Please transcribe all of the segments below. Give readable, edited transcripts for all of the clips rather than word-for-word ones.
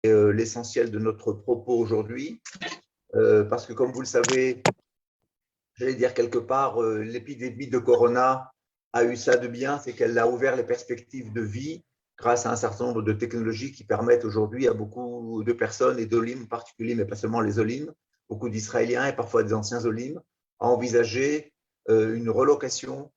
l'essentiel de notre propos aujourd'hui, parce que comme vous le savez, j'allais dire quelque part, l'épidémie de Corona a eu ça de bien, c'est qu'elle a ouvert les perspectives de vie grâce à un certain nombre de technologies qui permettent aujourd'hui à beaucoup de personnes, et d'Olim en particulier, mais pas seulement les Olim, beaucoup d'Israéliens et parfois des anciens Olim, à envisager une relocation,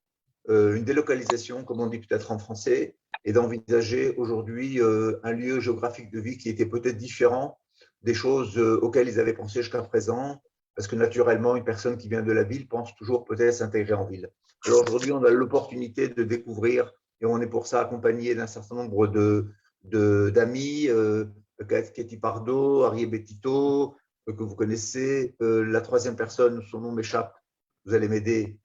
une délocalisation, comme on dit peut-être en français, et d'envisager aujourd'hui un lieu géographique de vie qui était peut-être différent des choses auxquelles ils avaient pensé jusqu'à présent, parce que naturellement, une personne qui vient de la ville pense toujours peut-être s'intégrer en ville. Alors aujourd'hui, on a l'opportunité de découvrir, et on est pour ça accompagné d'un certain nombre d'amis, Katie Pardo, Arié Betito, que vous connaissez. La troisième personne, son nom m'échappe, vous allez m'aider.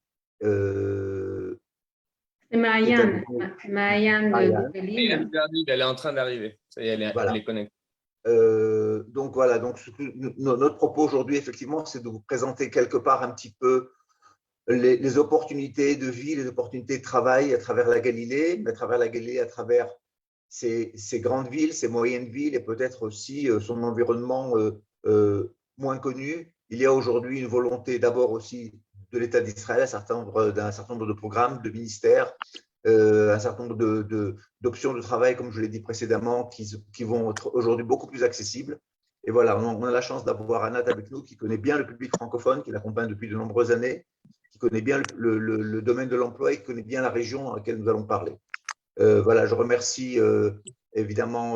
C'est Mayan. Mayan de Belle-Île. Elle est en train d'arriver. Ça y est, elle est connectée. Donc voilà, donc notre propos aujourd'hui, effectivement, c'est de vous présenter quelque part un petit peu les opportunités de vie, les opportunités de travail à travers la Galilée, mais à travers la Galilée, à travers ces grandes villes, ces moyennes villes et peut-être aussi son environnement moins connu. Il y a aujourd'hui une volonté d'abord aussi de l'État d'Israël, d'un certain nombre de programmes, de ministères, un certain nombre d'options de travail, comme je l'ai dit précédemment, qui vont être aujourd'hui beaucoup plus accessibles. Et voilà, on a la chance d'avoir Anat avec nous, qui connaît bien le public francophone, qui l'accompagne depuis de nombreuses années, qui connaît bien le domaine de l'emploi et qui connaît bien la région dans laquelle nous allons parler. Voilà, je remercie évidemment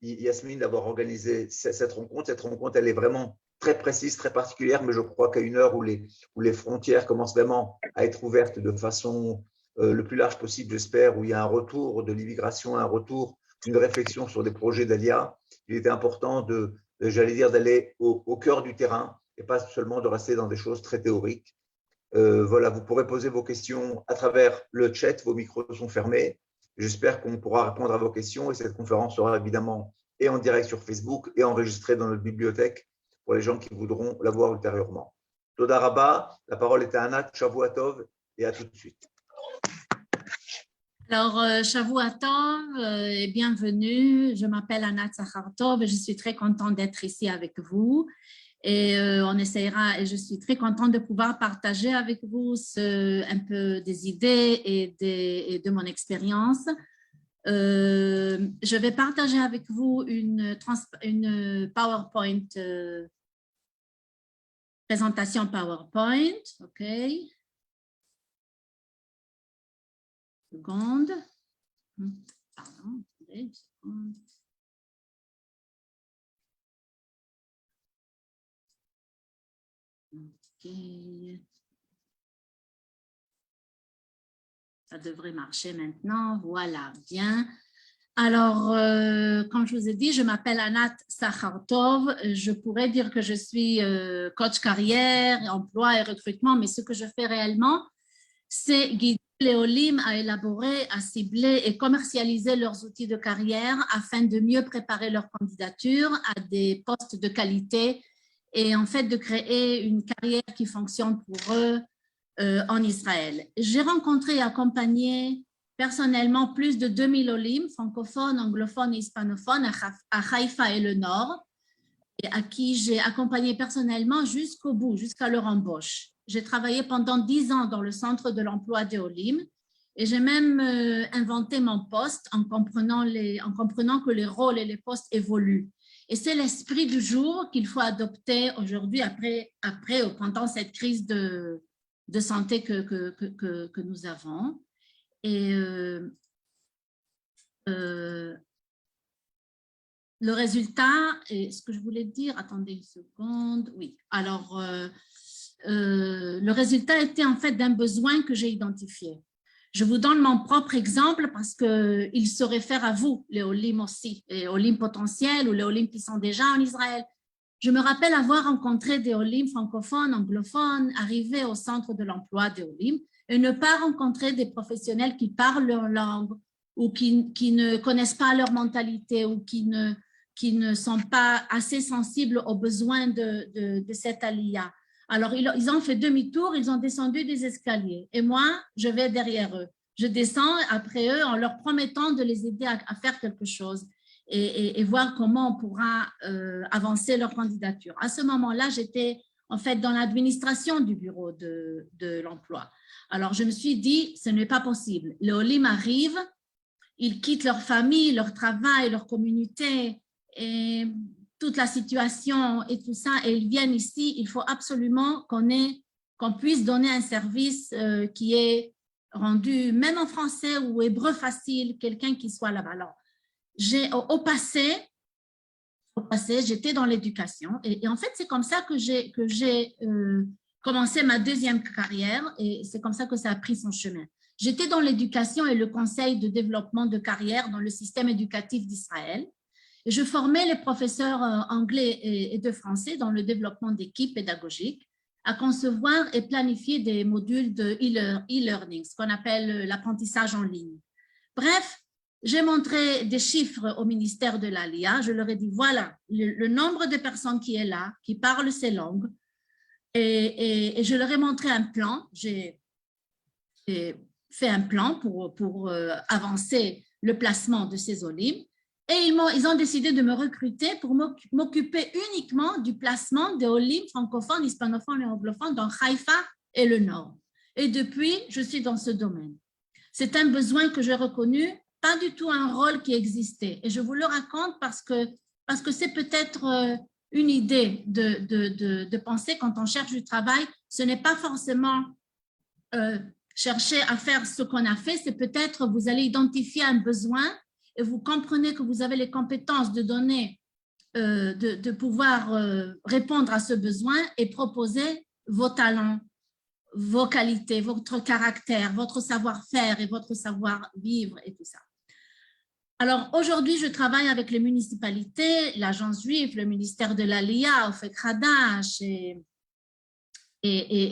Yasmine d'avoir organisé cette rencontre. Cette rencontre, elle est vraiment très précise, très particulière, mais je crois qu'à une heure où les frontières commencent vraiment à être ouvertes de façon le plus large possible, j'espère, où il y a un retour de l'immigration, un retour d'une réflexion sur des projets d'Alia, il était important j'allais dire, d'aller au cœur du terrain et pas seulement de rester dans des choses très théoriques. Voilà, vous pourrez poser vos questions à travers le chat, vos micros sont fermés. J'espère qu'on pourra répondre à vos questions et cette conférence sera évidemment et en direct sur Facebook et enregistrée dans notre bibliothèque pour les gens qui voudront la voir ultérieurement. Toda Rabba, la parole est à Anat, Shavua Tov et à tout de suite. Alors, Shavua Tov et bienvenue. Je m'appelle Anat Sakhartov et je suis très contente d'être ici avec vous. Et on essaiera, et je suis très contente de pouvoir partager avec vous un peu des idées et de mon expérience. Je vais partager avec vous une PowerPoint, présentation PowerPoint, OK. Seconde. Pardon, une seconde. OK. Ça devrait marcher maintenant. Voilà, bien. Alors, comme je vous ai dit, je m'appelle Anat Sakhartov. Je pourrais dire que je suis coach carrière, emploi et recrutement, mais ce que je fais réellement, c'est guider les Olim à élaborer, à cibler et commercialiser leurs outils de carrière afin de mieux préparer leur candidature à des postes de qualité et en fait de créer une carrière qui fonctionne pour eux en Israël. J'ai rencontré et accompagné personnellement plus de 2000 Olim, francophones, anglophones et hispanophones à Haïfa et le Nord, et à qui j'ai accompagné personnellement jusqu'au bout, jusqu'à leur embauche. J'ai travaillé pendant 10 ans dans le centre de l'emploi des Olim et j'ai même inventé mon poste en comprenant que les rôles et les postes évoluent. Et c'est l'esprit du jour qu'il faut adopter aujourd'hui après ou pendant cette crise de santé que nous avons. Et le résultat, et ce que je voulais dire, attendez une seconde, oui. Alors, le résultat était en fait d'un besoin que j'ai identifié. Je vous donne mon propre exemple parce qu'il se réfère à vous, les Olim aussi, les Olim potentiels ou les Olim qui sont déjà en Israël. Je me rappelle avoir rencontré des Olim francophones, anglophones, arrivés au centre de l'emploi des Olim et ne pas rencontrer des professionnels qui parlent leur langue ou qui ne connaissent pas leur mentalité ou qui ne sont pas assez sensibles aux besoins de cette alia. Alors, ils ont fait demi-tour, ils ont descendu des escaliers et moi, je vais derrière eux. Je descends après eux en leur promettant de les aider à faire quelque chose. et voir comment on pourra avancer leur candidature. À ce moment-là, j'étais en fait dans l'administration du bureau de l'emploi. Alors, je me suis dit, ce n'est pas possible. Les Olim arrivent, ils quittent leur famille, leur travail, leur communauté, et toute la situation et tout ça, et ils viennent ici. Il faut absolument qu'on puisse donner un service qui est rendu, même en français ou hébreu facile, quelqu'un qui soit là-bas. Alors, au passé, j'étais dans l'éducation et en fait, c'est comme ça que j'ai commencé ma deuxième carrière et c'est comme ça que ça a pris son chemin. J'étais dans l'éducation et le conseil de développement de carrière dans le système éducatif d'Israël et je formais les professeurs anglais et de français dans le développement d'équipes pédagogiques à concevoir et planifier des modules de e-learning, ce qu'on appelle l'apprentissage en ligne. Bref, j'ai montré des chiffres au ministère de l'ALIA. Je leur ai dit, voilà, le nombre de personnes qui est là, qui parlent ces langues. Et je leur ai montré un plan. J'ai fait un plan pour avancer le placement de ces Olim. Et ils ont décidé de me recruter pour m'occuper uniquement du placement des Olim francophones, hispanophones et anglophones dans Haïfa et le Nord. Et depuis, je suis dans ce domaine. C'est un besoin que j'ai reconnu, pas du tout un rôle qui existait. Et je vous le raconte parce que c'est peut-être une idée de penser quand on cherche du travail. Ce n'est pas forcément chercher à faire ce qu'on a fait, c'est peut-être vous allez identifier un besoin et vous comprenez que vous avez les compétences de donner, de pouvoir répondre à ce besoin et proposer vos talents, vos qualités, votre caractère, votre savoir-faire et votre savoir-vivre et tout ça. Alors, aujourd'hui, je travaille avec les municipalités, l'agence juive, le ministère de l'Aliyah, Ofek Hadash et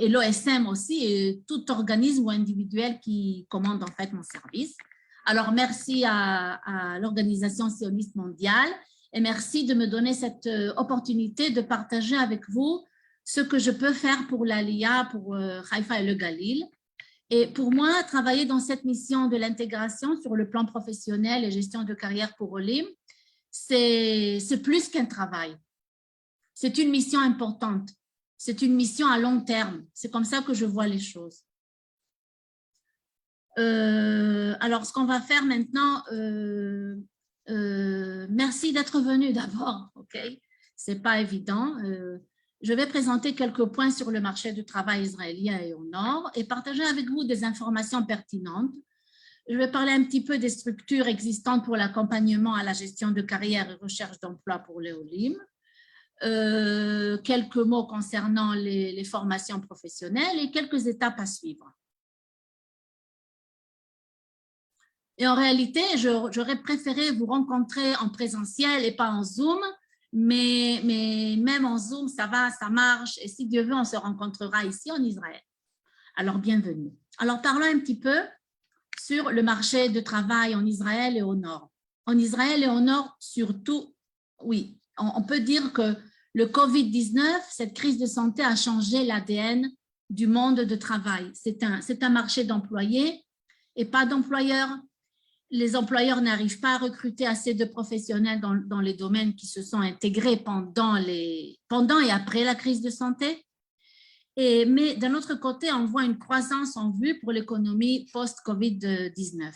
l'OSM aussi, et tout organisme ou individuel qui commande en fait mon service. Alors, merci à l'Organisation sioniste mondiale et merci de me donner cette opportunité de partager avec vous ce que je peux faire pour l'Aliyah, pour Haïfa et le Galil. Et pour moi, travailler dans cette mission de l'intégration sur le plan professionnel et gestion de carrière pour Olim, c'est plus qu'un travail. C'est une mission importante. C'est une mission à long terme. C'est comme ça que je vois les choses. Alors, ce qu'on va faire maintenant, merci d'être venu d'abord, ok? C'est pas évident. Je vais présenter quelques points sur le marché du travail israélien et au Nord et partager avec vous des informations pertinentes. Je vais parler un petit peu des structures existantes pour l'accompagnement à la gestion de carrière et recherche d'emploi pour les Olim. Quelques mots concernant les formations professionnelles et quelques étapes à suivre. Et en réalité, j'aurais préféré vous rencontrer en présentiel et pas en Zoom, mais même en Zoom, ça va, ça marche. Et si Dieu veut, on se rencontrera ici en Israël. Alors, bienvenue. Alors, parlons un petit peu sur le marché de travail en Israël et au Nord. En Israël et au Nord, surtout, oui, on peut dire que le Covid-19, cette crise de santé a changé l'ADN du monde de travail. C'est un marché d'employés et pas d'employeurs. Les employeurs n'arrivent pas à recruter assez de professionnels dans les domaines qui se sont intégrés pendant et après la crise de santé. Mais d'un autre côté, on voit une croissance en vue pour l'économie post-Covid-19.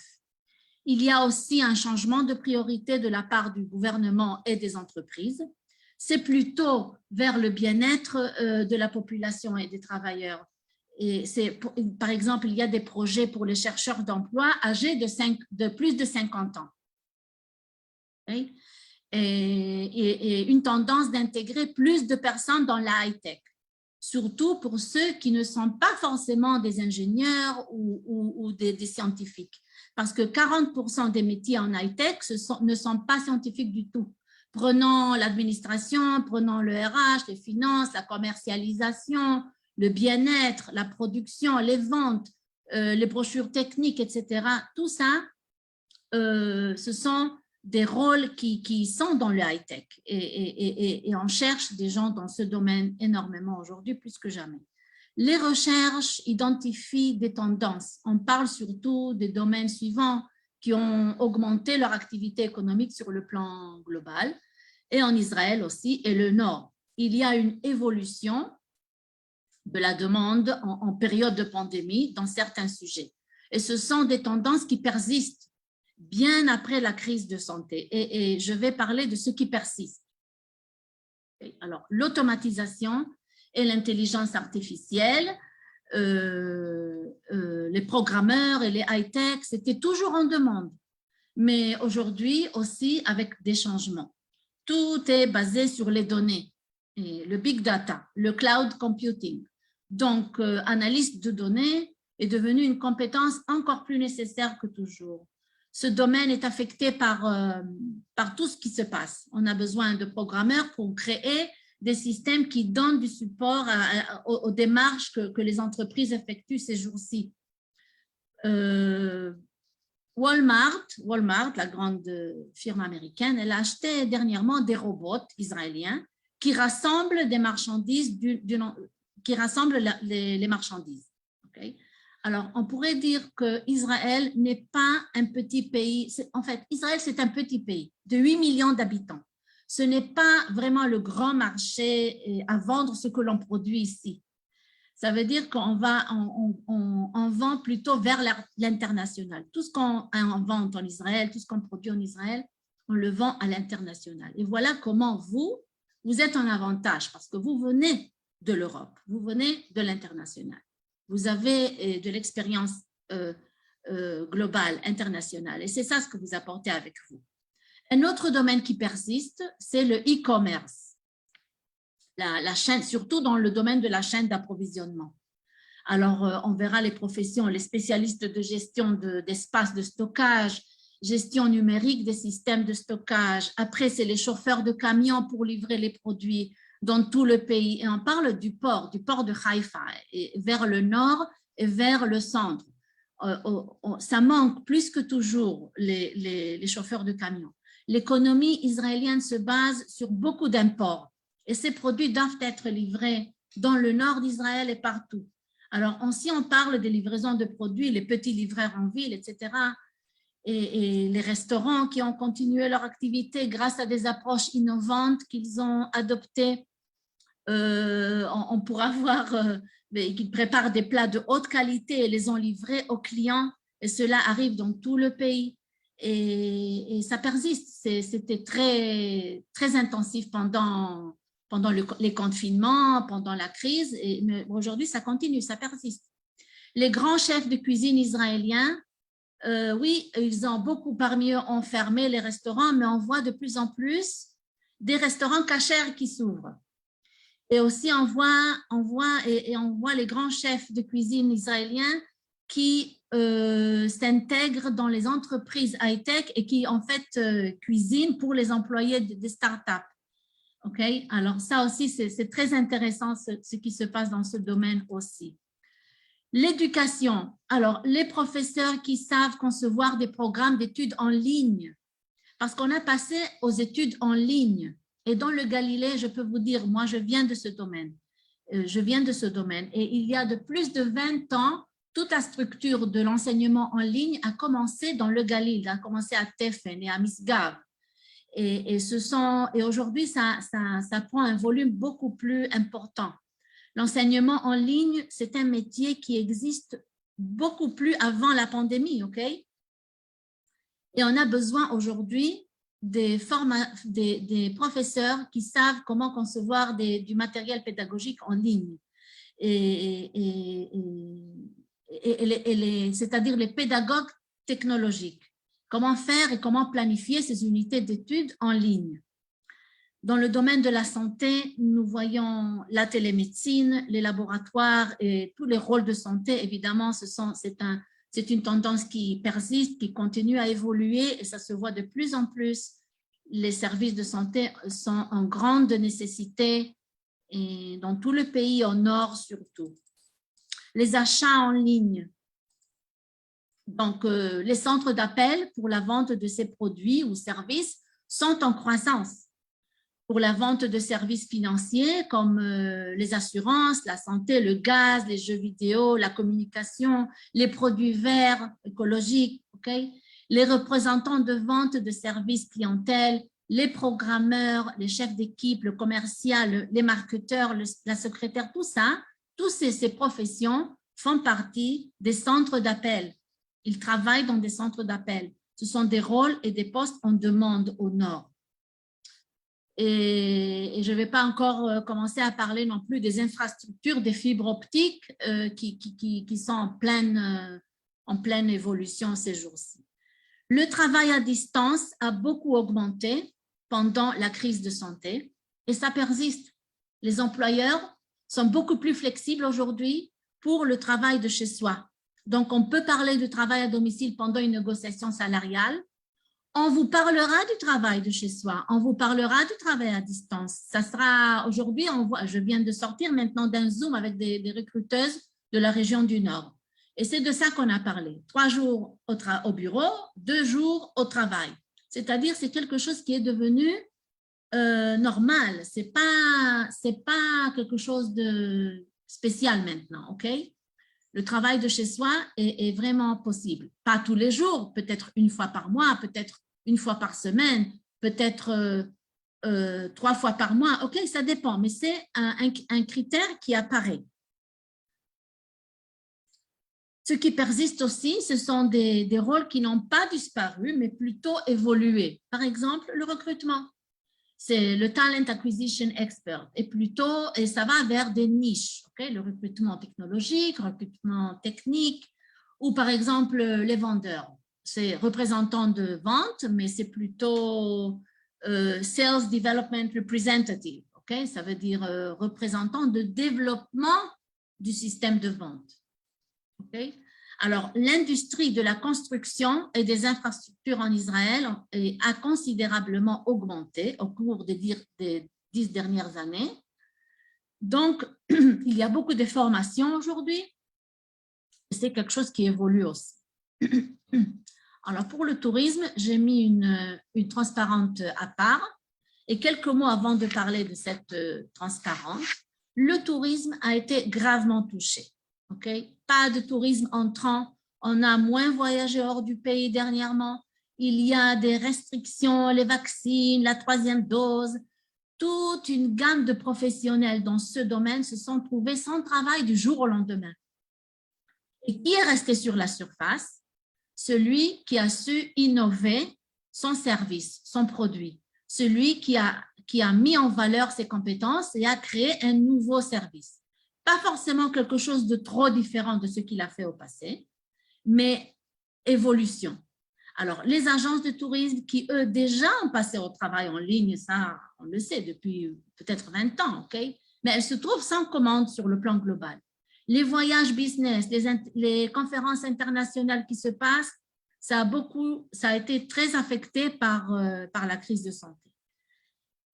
Il y a aussi un changement de priorité de la part du gouvernement et des entreprises. C'est plutôt vers le bien-être de la population et des travailleurs. Et par exemple, il y a des projets pour les chercheurs d'emploi âgés de plus de 50 ans. Okay? Et une tendance d'intégrer plus de personnes dans la high-tech, surtout pour ceux qui ne sont pas forcément des ingénieurs ou des scientifiques. Parce que 40% des métiers en high-tech ne sont pas scientifiques du tout. Prenons l'administration, prenons le RH, les finances, la commercialisation, le bien-être, la production, les ventes, les brochures techniques, etc. Tout ça, ce sont des rôles qui sont dans le high-tech et on cherche des gens dans ce domaine énormément aujourd'hui, plus que jamais. Les recherches identifient des tendances. On parle surtout des domaines suivants qui ont augmenté leur activité économique sur le plan global, et en Israël aussi, et le Nord. Il y a une évolution de la demande en période de pandémie dans certains sujets. Et ce sont des tendances qui persistent bien après la crise de santé. Et je vais parler de ce qui persiste. Alors, l'automatisation et l'intelligence artificielle, les programmeurs et les high-tech, c'était toujours en demande. Mais aujourd'hui aussi avec des changements. Tout est basé sur les données, et le big data, le cloud computing. Donc, analyse de données est devenue une compétence encore plus nécessaire que toujours. Ce domaine est affecté par tout ce qui se passe. On a besoin de programmeurs pour créer des systèmes qui donnent du support aux démarches que les entreprises effectuent ces jours-ci. Walmart, la grande firme américaine, elle a acheté dernièrement des robots israéliens qui rassemblent des marchandises, qui rassemblent les marchandises. Okay? Alors, on pourrait dire qu'Israël n'est pas un petit pays. En fait, Israël, c'est un petit pays de 8 millions d'habitants. Ce n'est pas vraiment le grand marché à vendre ce que l'on produit ici. Ça veut dire qu'on vend plutôt vers l'international. Tout ce qu'on vend en Israël, tout ce qu'on produit en Israël, on le vend à l'international. Et voilà comment vous êtes en avantage parce que vous venez de l'Europe, vous venez de l'international. Vous avez de l'expérience globale, internationale, et c'est ça ce que vous apportez avec vous. Un autre domaine qui persiste, c'est le e-commerce. La chaîne, surtout dans le domaine de la chaîne d'approvisionnement. Alors, on verra les professions, les spécialistes de gestion d'espace de stockage, gestion numérique des systèmes de stockage. Après, c'est les chauffeurs de camions pour livrer les produits dans tout le pays. Et on parle du port de Haïfa, et vers le nord et vers le centre. Ça manque plus que toujours les chauffeurs de camions. L'économie israélienne se base sur beaucoup d'imports. Et ces produits doivent être livrés dans le nord d'Israël et partout. Alors, si on parle des livraisons de produits, les petits livreurs en ville, etc., et les restaurants qui ont continué leur activité grâce à des approches innovantes qu'ils ont adoptées, on pourra voir qu'ils préparent des plats de haute qualité et les ont livrés aux clients, et cela arrive dans tout le pays. Et ça persiste. C'était très, très intensif pendant les confinements, pendant la crise, mais aujourd'hui, ça continue, ça persiste. Les grands chefs de cuisine israéliens, oui, ils ont beaucoup parmi eux ont fermé les restaurants, mais on voit de plus en plus des restaurants cachers qui s'ouvrent. Et aussi, on voit les grands chefs de cuisine israéliens qui s'intègrent dans les entreprises high-tech et qui, en fait, cuisinent pour les employés des startups. OK? Alors, ça aussi, c'est très intéressant ce qui se passe dans ce domaine aussi. L'éducation. Alors, les professeurs qui savent concevoir des programmes d'études en ligne, parce qu'on a passé aux études en ligne. Et dans le Galilée, je peux vous dire, moi, je viens de ce domaine. Et il y a de plus de 20 ans, toute la structure de l'enseignement en ligne a commencé dans le Galilée, a commencé à Tefen et à Misgav. Et aujourd'hui, ça prend un volume beaucoup plus important. L'enseignement en ligne, c'est un métier qui existe beaucoup plus avant la pandémie, OK? Et on a besoin aujourd'hui des professeurs qui savent comment concevoir du matériel pédagogique en ligne. C'est-à-dire les pédagogues technologiques. Comment faire et comment planifier ces unités d'études en ligne. Dans le domaine de la santé, nous voyons la télémédecine, les laboratoires et tous les rôles de santé. Évidemment, c'est une tendance qui persiste, qui continue à évoluer et ça se voit de plus en plus. Les services de santé sont en grande nécessité et dans tout le pays, au nord surtout. Les achats en ligne. Donc, les centres d'appel pour la vente de ces produits ou services sont en croissance. Pour la vente de services financiers comme les assurances, la santé, le gaz, les jeux vidéo, la communication, les produits verts, écologiques, okay? les représentants de vente de services clientèle, les programmeurs, les chefs d'équipe, le commercial, les marketeurs, la secrétaire, tout ça, toutes ces professions font partie des centres d'appel. Ils travaillent dans des centres d'appel. Ce sont des rôles et des postes en demande au Nord. Et je ne vais pas encore commencer à parler non plus des infrastructures, des fibres optiques qui sont en pleine évolution ces jours-ci. Le travail à distance a beaucoup augmenté pendant la crise de santé et ça persiste. Les employeurs sont beaucoup plus flexibles aujourd'hui pour le travail de chez soi. Donc, on peut parler du travail à domicile pendant une négociation salariale. On vous parlera du travail de chez soi. On vous parlera du travail à distance. Ça sera aujourd'hui, je viens de sortir maintenant d'un Zoom avec des recruteuses de la région du Nord. Et c'est de ça qu'on a parlé. 3 jours au bureau, 2 jours au travail. C'est-à-dire, c'est quelque chose qui est devenu normal. C'est pas quelque chose de spécial maintenant, OK? Le travail de chez soi est vraiment possible. Pas tous les jours, peut-être une fois par mois, peut-être une fois par semaine, peut-être 3 fois par mois. OK, ça dépend, mais c'est un critère qui apparaît. Ce qui persiste aussi, ce sont des rôles qui n'ont pas disparu, mais plutôt évolué. Par exemple, le recrutement. C'est le Talent Acquisition Expert et ça va vers des niches. Okay? Le recrutement technologique, recrutement technique ou par exemple les vendeurs. C'est représentant de vente, mais c'est plutôt Sales Development Representative. Okay? Ça veut dire représentant de développement du système de vente. Okay? Alors, l'industrie de la construction et des infrastructures en Israël a considérablement augmenté au cours des 10 dernières années. Donc, il y a beaucoup de formations aujourd'hui. C'est quelque chose qui évolue aussi. Alors, pour le tourisme, j'ai mis une transparente à part. Et quelques mots avant de parler de cette transparente, le tourisme a été gravement touché. Okay? Pas de tourisme entrant, on a moins voyagé hors du pays dernièrement, il y a des restrictions, les vaccins, la 3e dose, toute une gamme de professionnels dans ce domaine se sont trouvés sans travail du jour au lendemain. Et qui est resté sur la surface? Celui qui a su innover son service, son produit, celui qui a mis en valeur ses compétences et a créé un nouveau service. Pas forcément quelque chose de trop différent de ce qu'il a fait au passé, mais évolution. Alors, les agences de tourisme qui, eux, déjà ont passé au travail en ligne, ça, on le sait depuis peut-être 20 ans, OK? Mais elles se trouvent sans commande sur le plan global. Les voyages business, les conférences internationales qui se passent, ça a été très affecté par la crise de santé,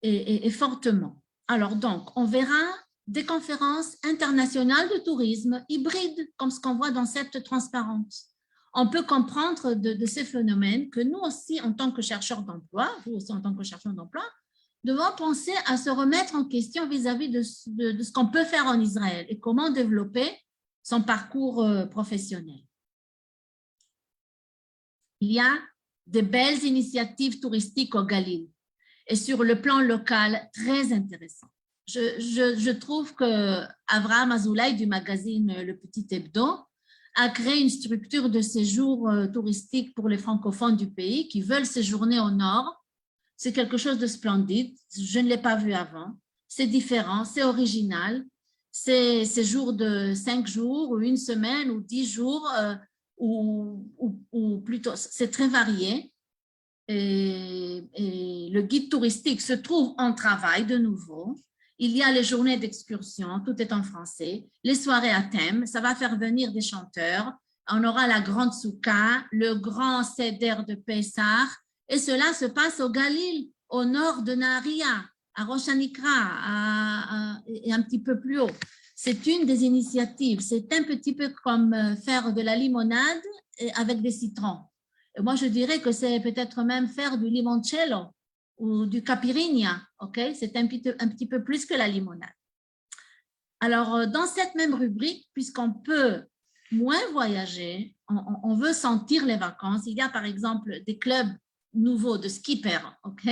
et fortement. Alors, donc, on verra des conférences internationales de tourisme hybrides, comme ce qu'on voit dans cette transparence. On peut comprendre de ces phénomènes que nous aussi, en tant que chercheurs d'emploi, vous aussi en tant que chercheurs d'emploi, devons penser à se remettre en question vis-à-vis de ce qu'on peut faire en Israël et comment développer son parcours professionnel. Il y a de belles initiatives touristiques au Galil et sur le plan local, très intéressant. Je trouve que Avraham Azoulay du magazine Le Petit Hebdo a créé une structure de séjour touristique pour les francophones du pays qui veulent séjourner au nord. C'est quelque chose de splendide. Je ne l'ai pas vu avant. C'est différent, c'est original. C'est séjour de 5 jours ou 1 semaine ou 10 jours ou plutôt, c'est très varié. Et le guide touristique se trouve en travail de nouveau. Il y a les journées d'excursion, tout est en français, les soirées à thème, ça va faire venir des chanteurs, on aura la grande soukha, le grand seder de Pessah, et cela se passe au Galil, au nord de Nahariya, à Rosh Hanikra, et un petit peu plus haut. C'est une des initiatives, c'est un petit peu comme faire de la limonade avec des citrons. Et moi, je dirais que c'est peut-être même faire du limoncello ou du caipirinha, ok? C'est un petit peu plus que la limonade. Alors, dans cette même rubrique, puisqu'on peut moins voyager, on veut sentir les vacances. Il y a par exemple des clubs nouveaux de skippers, ok?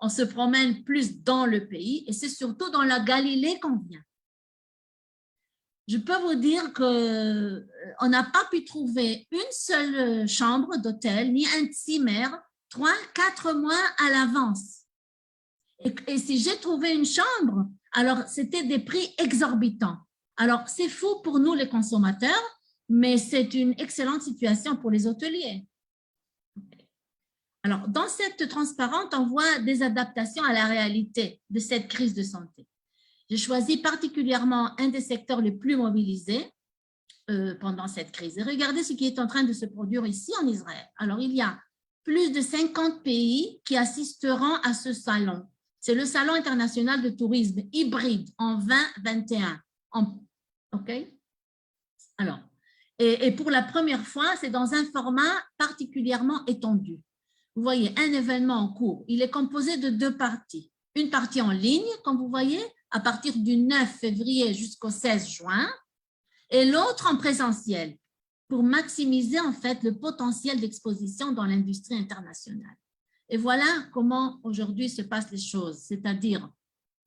On se promène plus dans le pays et c'est surtout dans la Galilée qu'on vient. Je peux vous dire qu'on n'a pas pu trouver une seule chambre d'hôtel ni un zimmer 3-4 mois à l'avance. Et si j'ai trouvé une chambre, alors c'était des prix exorbitants. Alors, c'est fou pour nous les consommateurs, mais c'est une excellente situation pour les hôteliers. Alors, dans cette transparente, on voit des adaptations à la réalité de cette crise de santé. J'ai choisi particulièrement un des secteurs les plus mobilisés pendant cette crise. Et regardez ce qui est en train de se produire ici en Israël. Alors, il y a plus de 50 pays qui assisteront à ce salon. C'est le Salon international de tourisme hybride en 2021. OK? Alors, et pour la première fois, c'est dans un format particulièrement étendu. Vous voyez, un événement en cours, il est composé de 2 parties. Une partie en ligne, comme vous voyez, à partir du 9 février jusqu'au 16 juin, et l'autre en présentiel, pour maximiser en fait le potentiel d'exposition dans l'industrie internationale. Et voilà comment aujourd'hui se passent les choses, c'est-à-dire,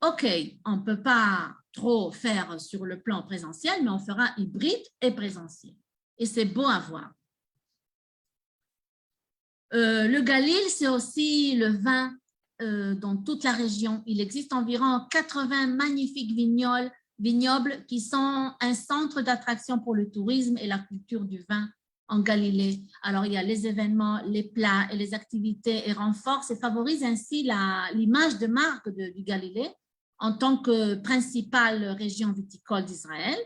OK, on ne peut pas trop faire sur le plan présentiel, mais on fera hybride et présentiel. Et c'est beau à voir. Le Galil, c'est aussi le vin dans toute la région. Il existe environ 80 magnifiques vignobles qui sont un centre d'attraction pour le tourisme et la culture du vin en Galilée. Alors, il y a les événements, les plats et les activités et renforcent et favorisent ainsi l'image de marque du Galilée en tant que principale région viticole d'Israël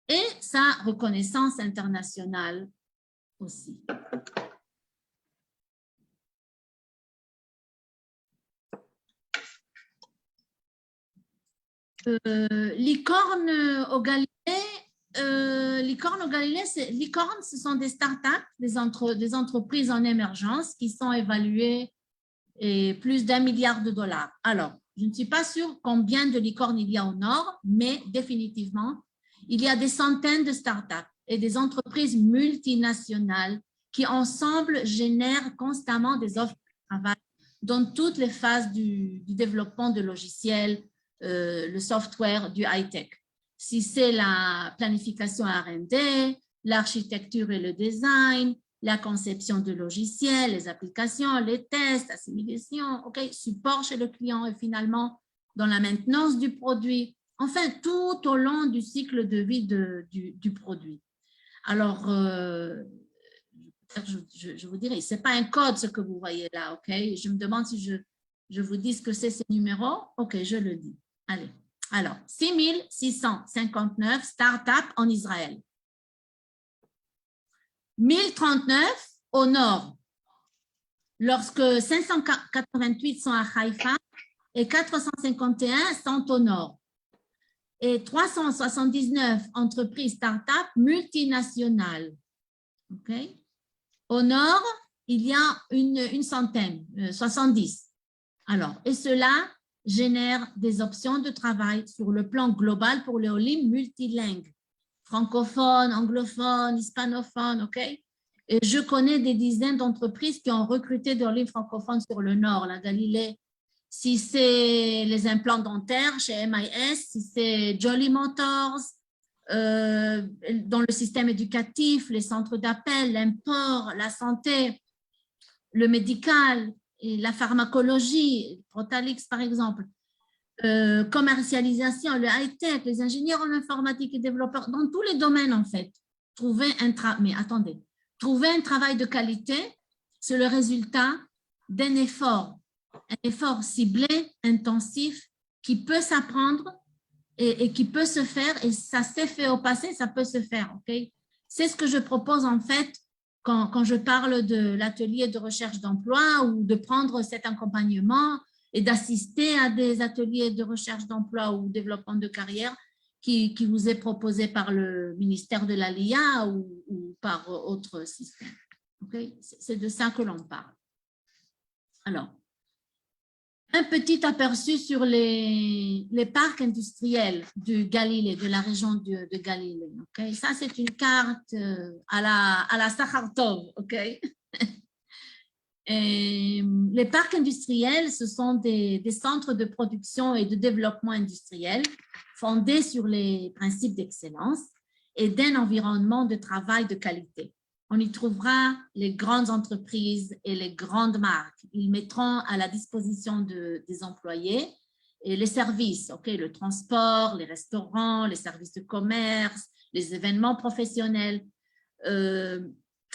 et sa reconnaissance internationale aussi. Licorne au Galilée, ce sont des startups, des entreprises en émergence qui sont évaluées à plus d'1 milliard de dollars. Alors, je ne suis pas sûre combien de licornes il y a au Nord, mais définitivement, il y a des centaines de startups et des entreprises multinationales qui ensemble génèrent constamment des offres de travail dans toutes les phases du développement de logiciels, le software du high-tech. Si c'est la planification R&D, l'architecture et le design, la conception de logiciels, les applications, les tests, assimilation, support chez le client et finalement dans la maintenance du produit. Enfin, tout au long du cycle de vie du produit. Alors, je vous dirais, ce n'est pas un code ce que vous voyez là, ok? Je me demande si je vous dis ce que c'est ces numéros. Ok, je le dis. Allez. Alors, 6659 startups en Israël. 1039 au nord, lorsque 588 sont à Haïfa et 451 sont au nord. Et 379 entreprises start-up multinationales. Okay? Au nord, il y a une centaine, 70. Alors, et cela génère des options de travail sur le plan global pour les Olim multilingues, francophones, anglophones, hispanophones, ok? Et je connais des dizaines d'entreprises qui ont recruté des Olim francophones sur le nord, la Galilée. Si c'est les implants dentaires chez MIS, si c'est Jolly Motors, dans le système éducatif, les centres d'appel, l'import, la santé, le médical, et la pharmacologie, Protalix par exemple, commercialisation, le high-tech, les ingénieurs en informatique et développeurs, dans tous les domaines en fait. Trouver un travail de qualité, c'est le résultat d'un effort ciblé, intensif, qui peut s'apprendre et qui peut se faire, et ça s'est fait au passé, ça peut se faire, ok? C'est ce que je propose en fait quand je parle de l'atelier de recherche d'emploi ou de prendre cet accompagnement et d'assister à des ateliers de recherche d'emploi ou développement de carrière qui vous est proposé par le ministère de l'ALIA ou par autre système. Okay? C'est de ça que l'on parle. Alors, Un petit aperçu sur les parcs industriels du Galilée, de la région de Galilée. Okay? Ça, c'est une carte à la Sakhartov. Okay? Et les parcs industriels, ce sont des centres de production et de développement industriel fondés sur les principes d'excellence et d'un environnement de travail de qualité. On y trouvera les grandes entreprises et les grandes marques. Ils mettront à la disposition des employés et les services, okay, le transport, les restaurants, les services de commerce, les événements professionnels.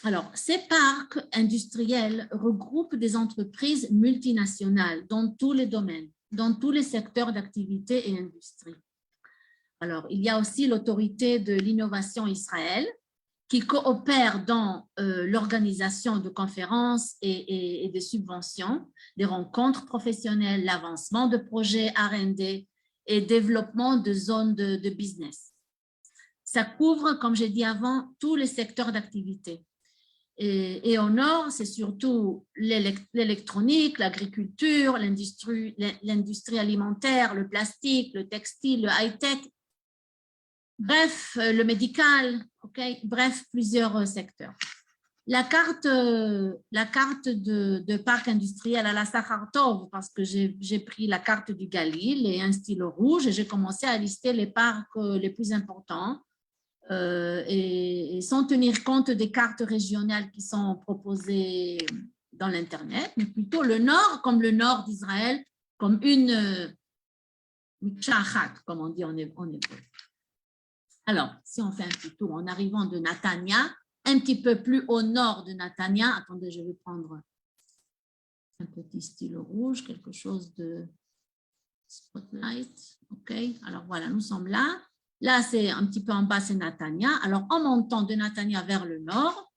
Alors, ces parcs industriels regroupent des entreprises multinationales dans tous les domaines, dans tous les secteurs d'activité et industrie. Alors, il y a aussi l'autorité de l'innovation Israël qui coopère dans l'organisation de conférences et de subventions, des rencontres professionnelles, l'avancement de projets R&D et développement de zones de business. Ça couvre, comme j'ai dit avant, tous les secteurs d'activité. Et au nord, c'est surtout l'électronique, l'agriculture, l'industrie alimentaire, le plastique, le textile, le high-tech, bref, le médical, okay? Bref, plusieurs secteurs. La carte de parc industriel à la Sakhartov, parce que j'ai pris la carte du Galil et un stylo rouge et j'ai commencé à lister les parcs les plus importants et sans tenir compte des cartes régionales qui sont proposées dans l'Internet, mais plutôt le nord, comme le nord d'Israël, comme une mikshachat, comme on dit en hébreu. Alors, si on fait un petit tour en arrivant de Natania, un petit peu plus au nord de Natania, attendez, je vais prendre un petit stylo rouge, quelque chose de spotlight, ok, alors voilà, nous sommes là. Là, c'est un petit peu en bas, c'est Natania. Alors, en montant de Natania vers le nord,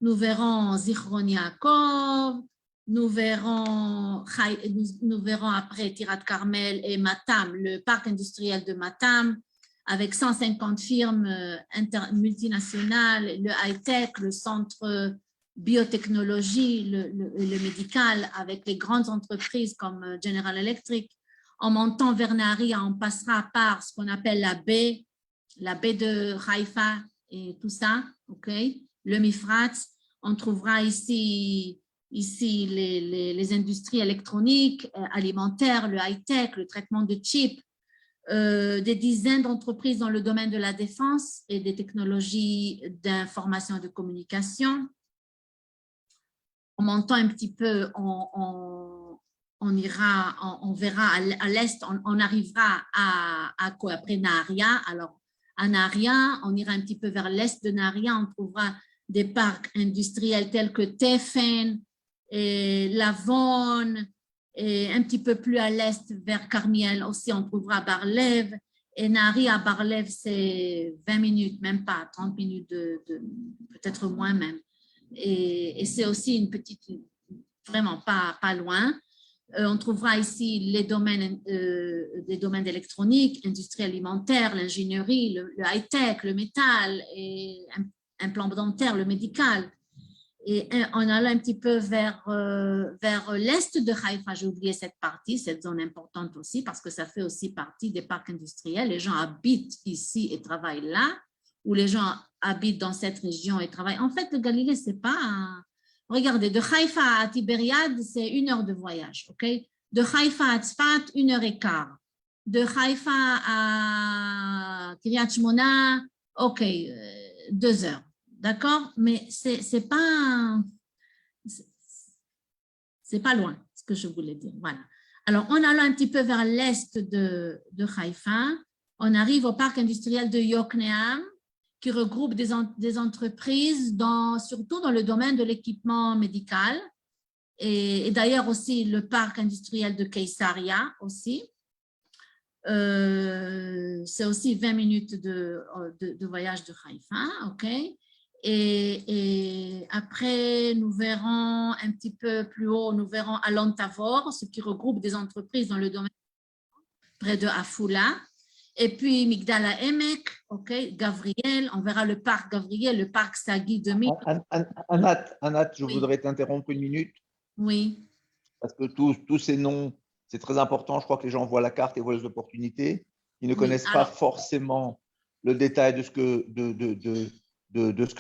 nous verrons Zichron Yaakov, nous verrons après Tirat Carmel et Matam, le parc industriel de Matam, avec 150 firmes multinationales, le high-tech, le centre biotechnologie, le médical, avec les grandes entreprises comme General Electric. En montant vers Nahariya, on passera par ce qu'on appelle la baie de Haïfa et tout ça, okay? Le Mifrat. On trouvera ici les industries électroniques, alimentaires, le high-tech, le traitement de chips, des dizaines d'entreprises dans le domaine de la défense et des technologies d'information et de communication. En montant un petit peu, on verra à l'est, on arrivera après Nahariya. Alors, à Nahariya, on ira un petit peu vers l'est de Nahariya, on trouvera des parcs industriels tels que Tefen, et Lavon, et un petit peu plus à l'est vers Carmiel aussi, on trouvera Bar-Lev. Et Nahariya à Bar-Lev, c'est 20 minutes, même pas, 30 minutes, peut-être moins même. Et c'est aussi une petite, vraiment pas loin. On trouvera ici les domaines d'électronique, industrie alimentaire, l'ingénierie, le high-tech, le métal, et implant dentaire, le médical. Et on allant un petit peu vers l'est de Haïfa, j'ai oublié cette partie, cette zone importante aussi, parce que ça fait aussi partie des parcs industriels. Les gens habitent ici et travaillent là, ou les gens habitent dans cette région et travaillent. En fait, le Galilée, c'est pas... Regardez, de Haïfa à Tibériade, c'est 1 heure de voyage, ok? De Haïfa à Tzfat, 1h15. De Haïfa à Kiryat Shmona, ok, 2 heures. D'accord, mais c'est pas loin, ce que je voulais dire. Voilà. Alors, en allant un petit peu vers l'est de Haïfa, on arrive au parc industriel de Yokneam, qui regroupe des entreprises, surtout dans le domaine de l'équipement médical, et d'ailleurs aussi le parc industriel de Keisaria aussi. C'est aussi 20 minutes de voyage de Haïfa, ok. Et après, nous verrons un petit peu plus haut, nous verrons Alon Tavor, ce qui regroupe des entreprises dans le domaine près de Afula. Et puis Migdala Emek, ok, Gavriel, on verra le parc Gavriel, le parc Sagi 2000. Anat, je Oui. voudrais t'interrompre 1 minute. Oui. Parce que tous ces noms C'est très important. Je crois que les gens voient la carte et voient les opportunités. Ils ne connaissent pas forcément le détail de ce que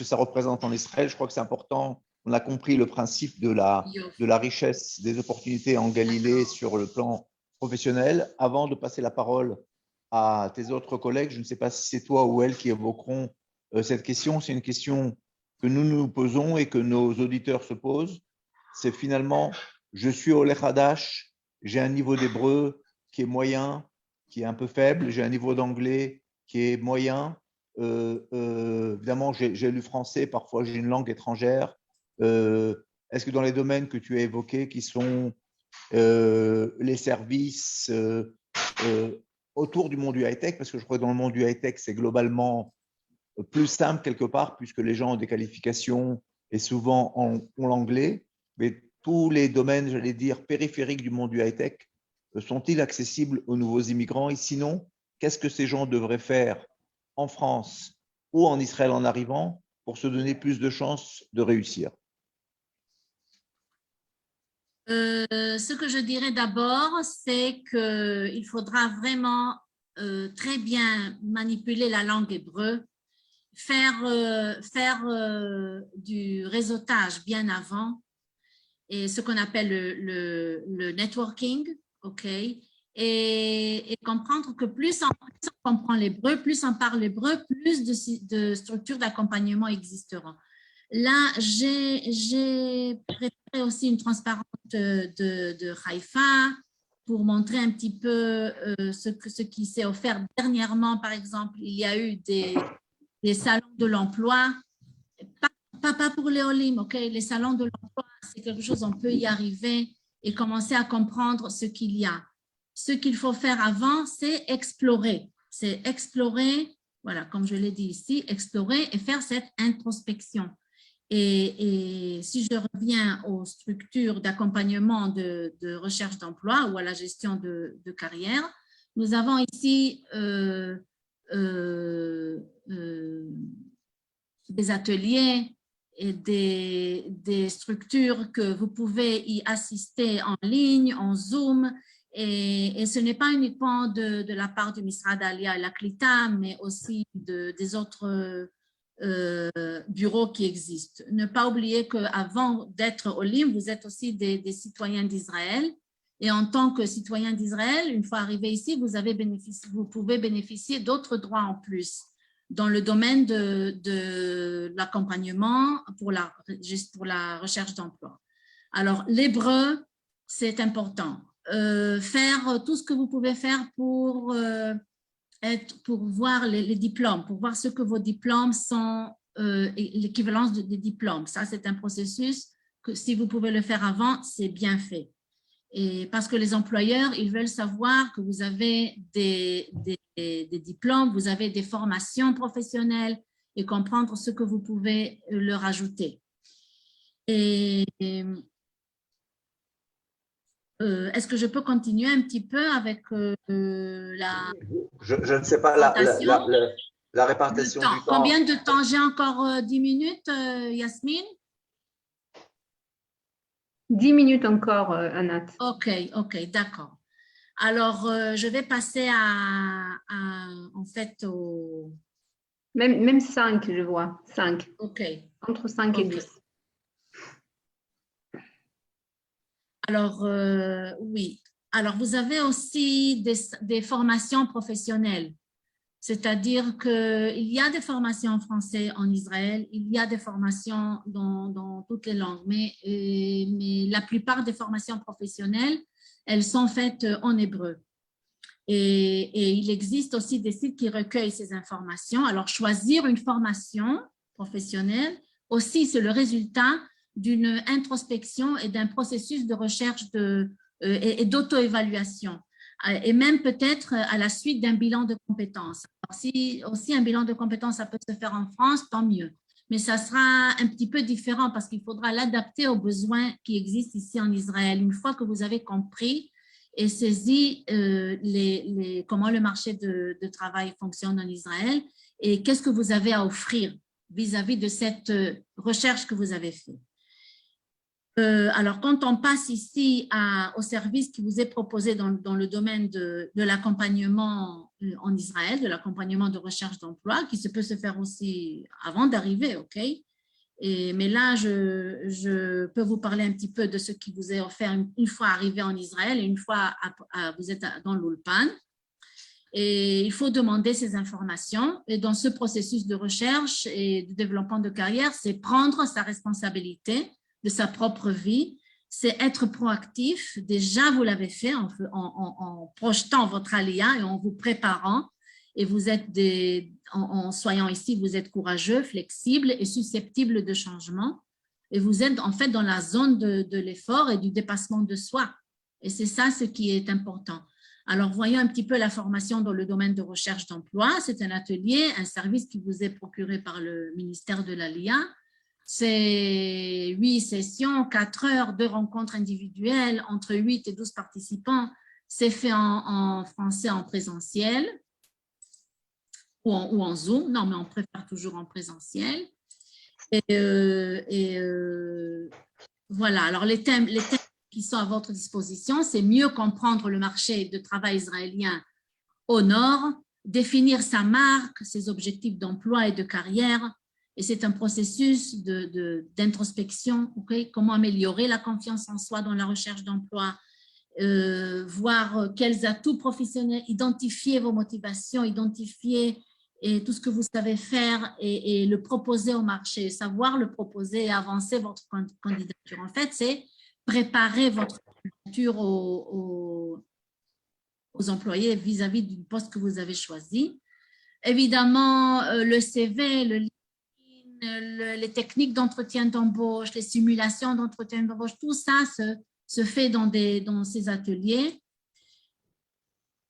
ça représente en Israël. Je crois que c'est important. On a compris le principe de la richesse des opportunités en Galilée sur le plan professionnel. Avant de passer la parole à tes autres collègues, je ne sais pas si c'est toi ou elle qui évoqueront cette question. C'est une question que nous nous posons et que nos auditeurs se posent. C'est finalement, je suis Oleh Hadash, j'ai un niveau d'hébreu qui est moyen, qui est un peu faible, j'ai un niveau d'anglais qui est moyen. Évidemment, j'ai lu français, parfois j'ai une langue étrangère. Est-ce que dans les domaines que tu as évoqués, qui sont les services autour du monde du high-tech, parce que je crois que dans le monde du high-tech, c'est globalement plus simple quelque part, puisque les gens ont des qualifications et souvent ont l'anglais, mais tous les domaines, j'allais dire, périphériques du monde du high-tech, sont-ils accessibles aux nouveaux immigrants? Et sinon, qu'est-ce que ces gens devraient faire en France ou en Israël en arrivant pour se donner plus de chances de réussir? Ce que je dirais d'abord, c'est qu'il faudra vraiment très bien manipuler la langue hébreu, faire du réseautage bien avant, et ce qu'on appelle le networking, ok, et comprendre que plus on comprend l'hébreu, plus on parle l'hébreu, plus de structures d'accompagnement existeront. Là, j'ai préparé aussi une transparente de Haïfa pour montrer un petit peu ce qui s'est offert dernièrement. Par exemple, il y a eu des salons de l'emploi, pas pour les Olim, ok? Les salons de l'emploi, c'est quelque chose, on peut y arriver et commencer à comprendre ce qu'il y a. Ce qu'il faut faire avant, c'est explorer. C'est explorer, voilà, comme je l'ai dit ici, explorer et faire cette introspection. Et si je reviens aux structures d'accompagnement de recherche d'emploi ou à la gestion de carrière, nous avons ici des ateliers et des structures que vous pouvez y assister en ligne, en Zoom, et ce n'est pas uniquement de la part du Misrad Aliyah et la Klita, mais aussi des autres bureaux qui existent. Ne pas oublier qu'avant d'être Olim, vous êtes aussi des citoyens d'Israël. Et en tant que citoyen d'Israël, une fois arrivé ici, vous pouvez bénéficier d'autres droits en plus dans le domaine de l'accompagnement pour la recherche d'emploi. Alors, l'hébreu, c'est important. Faire tout ce que vous pouvez faire pour voir les diplômes, pour voir ce que vos diplômes sont, l'équivalence des diplômes. Ça, c'est un processus que si vous pouvez le faire avant, c'est bien fait. Et parce que les employeurs, ils veulent savoir que vous avez des diplômes, vous avez des formations professionnelles et comprendre ce que vous pouvez leur ajouter. Et est-ce que je peux continuer un petit peu avec la… Je ne sais pas la répartition du temps. Combien de temps? J'ai encore 10 minutes, Yasmine? 10 minutes encore, Anat. Ok, d'accord. Alors, je vais passer en fait, au… Même 5, je vois. 5. Ok. Entre 5 et 10. Alors, oui. Alors, vous avez aussi des formations professionnelles. C'est-à-dire qu'il y a des formations en français en Israël, il y a des formations dans toutes les langues, mais la plupart des formations professionnelles, elles sont faites en hébreu. Et il existe aussi des sites qui recueillent ces informations. Alors, choisir une formation professionnelle, aussi, c'est le résultat d'une introspection et d'un processus de recherche et d'auto-évaluation. Et même peut-être à la suite d'un bilan de compétences. Alors, si aussi un bilan de compétences, ça peut se faire en France, tant mieux. Mais ça sera un petit peu différent parce qu'il faudra l'adapter aux besoins qui existent ici en Israël. Une fois que vous avez compris et saisi comment le marché de travail fonctionne en Israël et qu'est-ce que vous avez à offrir vis-à-vis de cette recherche que vous avez faite. Alors, quand on passe ici au service qui vous est proposé dans le domaine de l'accompagnement en Israël, de l'accompagnement de recherche d'emploi, qui peut se faire aussi avant d'arriver, OK? Mais là, je peux vous parler un petit peu de ce qui vous est offert une fois arrivé en Israël et une fois vous êtes dans l'Ulpan. Et il faut demander ces informations. Et dans ce processus de recherche et de développement de carrière, c'est prendre sa responsabilité de sa propre vie, c'est être proactif. Déjà, vous l'avez fait en projetant votre alia et en vous préparant. Et vous êtes en soyant ici, vous êtes courageux, flexible et susceptible de changement. Et vous êtes en fait dans la zone de l'effort et du dépassement de soi. Et c'est ça ce qui est important. Alors, voyons un petit peu la formation dans le domaine de recherche d'emploi. C'est un atelier, un service qui vous est procuré par le ministère de l'ALIA. C'est 8 sessions, 4 heures, 2 rencontres individuelles, entre 8 et 12 participants. C'est fait en français en présentiel ou en Zoom. Non, mais on préfère toujours en présentiel. Voilà, alors les thèmes qui sont à votre disposition, c'est mieux comprendre le marché de travail israélien au nord, définir sa marque, ses objectifs d'emploi et de carrière. Et c'est un processus d'introspection, okay? Comment améliorer la confiance en soi dans la recherche d'emploi, voir quels atouts professionnels, identifier vos motivations, identifier tout ce que vous savez faire et le proposer au marché, savoir le proposer et avancer votre candidature. En fait, c'est préparer votre candidature aux employés vis-à-vis du poste que vous avez choisi. Évidemment, le CV, le les techniques d'entretien d'embauche, les simulations d'entretien d'embauche, tout ça se fait dans ces ateliers.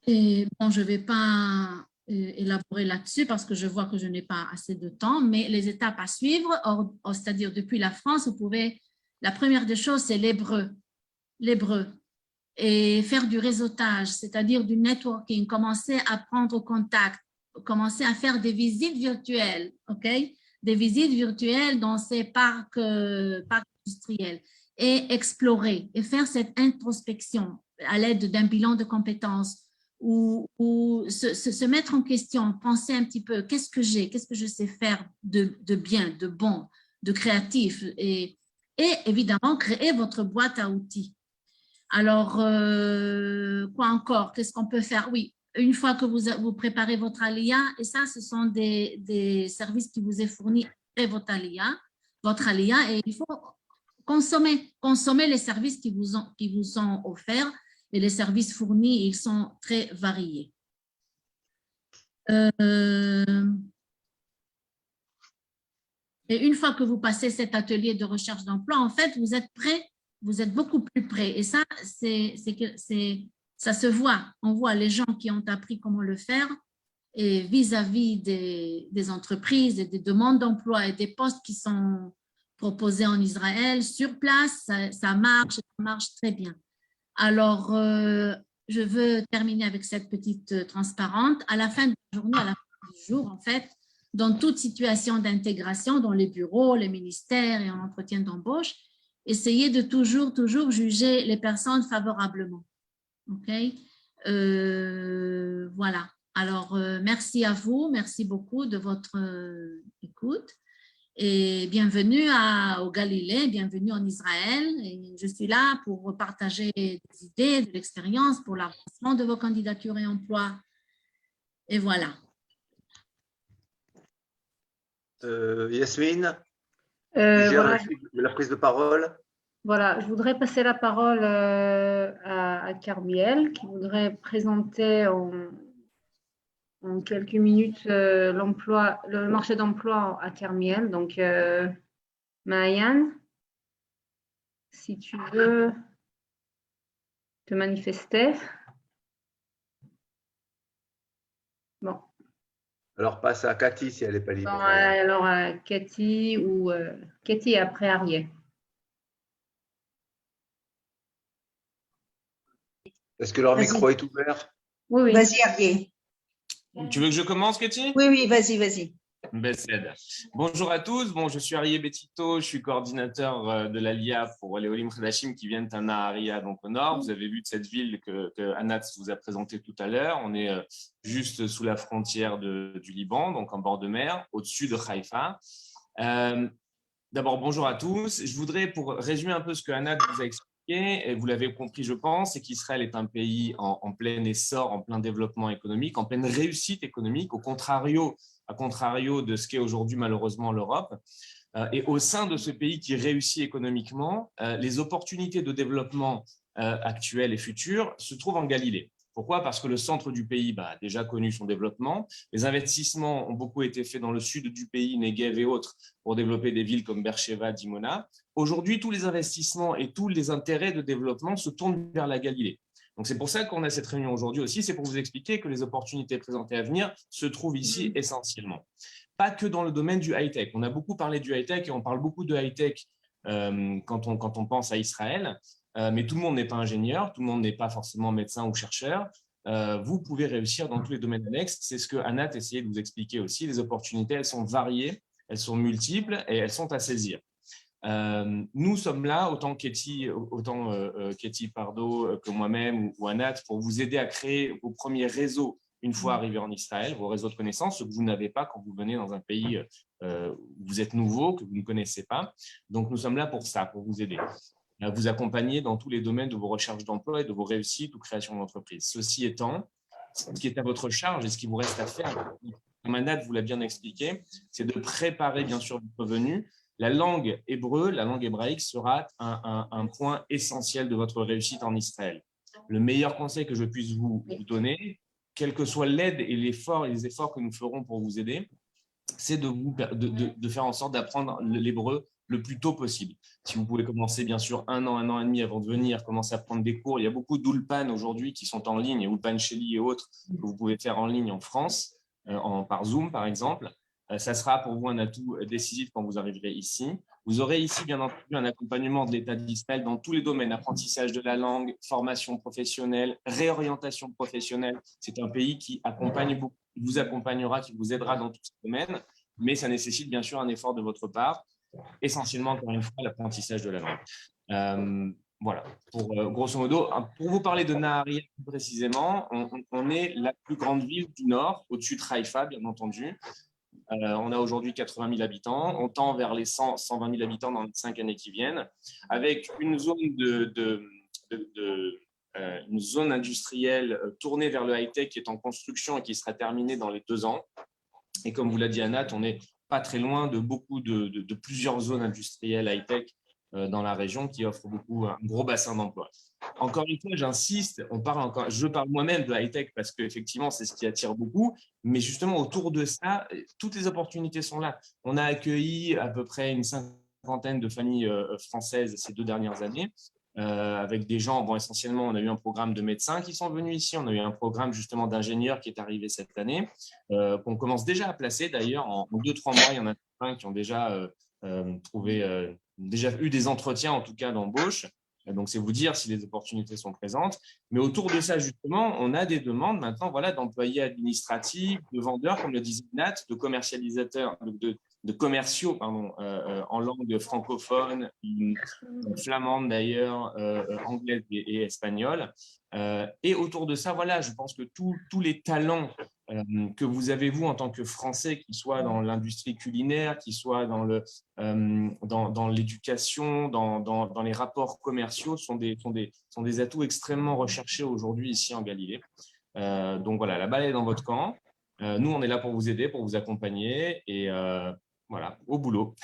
Et bon, je ne vais pas élaborer là-dessus parce que je vois que je n'ai pas assez de temps, mais les étapes à suivre, c'est-à-dire depuis la France, vous pouvez, la première des choses, c'est l'hébreu, et faire du réseautage, c'est-à-dire du networking, commencer à prendre contact, commencer à faire des visites virtuelles, ok? Des visites virtuelles dans ces parcs industriels et explorer et faire cette introspection à l'aide d'un bilan de compétences ou se mettre en question, penser un petit peu, qu'est-ce que je sais faire de bien, de bon, de créatif et évidemment créer votre boîte à outils. Alors, quoi encore? Qu'est-ce qu'on peut faire? Oui. Une fois que vous préparez votre alia, et ça, ce sont des services qui vous est fournis après votre alia, et il faut consommer les services qui vous sont offerts, et les services fournis, ils sont très variés. Et une fois que vous passez cet atelier de recherche d'emploi, en fait, vous êtes prêt, vous êtes beaucoup plus prêt. Et ça, ça se voit, on voit les gens qui ont appris comment le faire et vis-à-vis des entreprises et des demandes d'emploi et des postes qui sont proposés en Israël, sur place, ça marche très bien. Alors, je veux terminer avec cette petite transparente. À la fin de la journée, à la fin du jour, en fait, dans toute situation d'intégration, dans les bureaux, les ministères et en entretien d'embauche, essayez de toujours juger les personnes favorablement. OK? Voilà. Alors, merci à vous. Merci beaucoup de votre écoute. Et bienvenue au Galilée, bienvenue en Israël. Et je suis là pour partager des idées, de l'expérience pour l'avancement de vos candidatures et emplois. Et voilà. Yasmine, voilà. la prise de parole. Voilà, je voudrais passer la parole à Carmiel qui voudrait présenter en quelques minutes le marché d'emploi à Carmiel. Donc, Maayan, si tu veux te manifester. Bon. Alors, passe à Cathy si elle n'est pas libre. Bon, alors, Cathy ou Cathy après Ariel. Est-ce que leur micro est ouvert? Oui. Vas-y, Ariel. Tu veux que je commence, Cathy? Oui, vas-y. Bonjour à tous. Bon, je suis Arié Betito, je suis coordinateur de l'Alia pour les Olim Khadashim qui viennent à Naharia, donc au nord. Vous avez vu de cette ville que Anat vous a présentée tout à l'heure. On est juste sous la frontière du Liban, donc en bord de mer, au-dessus de Haïfa. D'abord, bonjour à tous. Je voudrais, pour résumer un peu ce que Anat vous a expliqué, et vous l'avez compris, je pense, c'est qu'Israël est un pays en plein essor, en plein développement économique, en pleine réussite économique, à contrario de ce qu'est aujourd'hui malheureusement l'Europe. Et au sein de ce pays qui réussit économiquement, les opportunités de développement actuelles et futures se trouvent en Galilée. Pourquoi? Parce que le centre du pays a déjà connu son développement. Les investissements ont beaucoup été faits dans le sud du pays, Negev et autres, pour développer des villes comme Beersheva, Dimona. Aujourd'hui, tous les investissements et tous les intérêts de développement se tournent vers la Galilée. Donc, c'est pour ça qu'on a cette réunion aujourd'hui aussi, c'est pour vous expliquer que les opportunités présentées à venir se trouvent ici essentiellement. Pas que dans le domaine du high-tech. On a beaucoup parlé du high-tech et on parle beaucoup de high-tech quand on pense à Israël. Mais tout le monde n'est pas ingénieur, tout le monde n'est pas forcément médecin ou chercheur. Vous pouvez réussir dans tous les domaines annexes. C'est ce que Anat essayait de vous expliquer aussi. Les opportunités, elles sont variées, elles sont multiples et elles sont à saisir. Nous sommes là, autant Katie Pardo que moi-même ou Anat, pour vous aider à créer vos premiers réseaux une fois arrivés en Israël, vos réseaux de connaissances, ce que vous n'avez pas quand vous venez dans un pays où vous êtes nouveau, que vous ne connaissez pas. Donc, nous sommes là pour ça, pour vous aider, à vous accompagner dans tous les domaines de vos recherches d'emploi et de vos réussites ou création d'entreprise. Ceci étant, ce qui est à votre charge et ce qui vous reste à faire, comme Anat vous l'a bien expliqué, c'est de préparer bien sûr votre venue. La langue hébreu, la langue hébraïque sera un point essentiel de votre réussite en Israël. Le meilleur conseil que je puisse vous donner, quelle que soit l'aide et les efforts que nous ferons pour vous aider, c'est de faire en sorte d'apprendre l'hébreu le plus tôt possible. Si vous pouvez commencer bien sûr un an et demi avant de venir, commencer à prendre des cours. Il y a beaucoup d'Ulpan aujourd'hui qui sont en ligne, Ulpan Sheli et autres que vous pouvez faire en ligne en France, par Zoom par exemple. Ça sera pour vous un atout décisif quand vous arriverez ici. Vous aurez ici, bien entendu, un accompagnement de l'État d'Israël dans tous les domaines, apprentissage de la langue, formation professionnelle, réorientation professionnelle. C'est un pays qui accompagne beaucoup, qui vous accompagnera, qui vous aidera dans tous ces domaines, mais ça nécessite bien sûr un effort de votre part, essentiellement, encore une fois, l'apprentissage de la langue. Voilà, grosso modo, pour vous parler de Naharia plus précisément, on est la plus grande ville du Nord, au-dessus de Haïfa, bien entendu. On a aujourd'hui 80 000 habitants. On tend vers les 120 000 habitants dans les 5 années qui viennent, avec une zone, une zone industrielle tournée vers le high-tech qui est en construction et qui sera terminée dans les 2 ans. Et comme vous l'a dit Anat, on n'est pas très loin de plusieurs zones industrielles high-tech dans la région qui offrent un gros bassin d'emploi. Encore une fois, j'insiste, je parle moi-même de high-tech parce qu'effectivement, c'est ce qui attire beaucoup, mais justement, autour de ça, toutes les opportunités sont là. On a accueilli à peu près une cinquantaine de familles françaises ces 2 dernières années, avec des gens, essentiellement, on a eu un programme de médecins qui sont venus ici, on a eu un programme justement d'ingénieurs qui est arrivé cette année, qu'on commence déjà à placer d'ailleurs. En 2-3 mois, il y en a plein qui ont déjà déjà eu des entretiens, en tout cas d'embauche. Donc, c'est vous dire si les opportunités sont présentes. Mais autour de ça, justement, on a des demandes maintenant d'employés administratifs, de vendeurs, comme le disait Nat, de commercialisateurs, de commerciaux en langue francophone, flamande d'ailleurs, anglaise et espagnole. Et autour de ça, je pense que tous les talents que vous avez, vous, en tant que Français, qui soient dans l'industrie culinaire, qui soient dans l'éducation, dans les rapports commerciaux, sont des atouts extrêmement recherchés aujourd'hui ici en Galilée. Donc voilà, la balle est dans votre camp. Nous, on est là pour vous aider, pour vous accompagner et voilà, au boulot.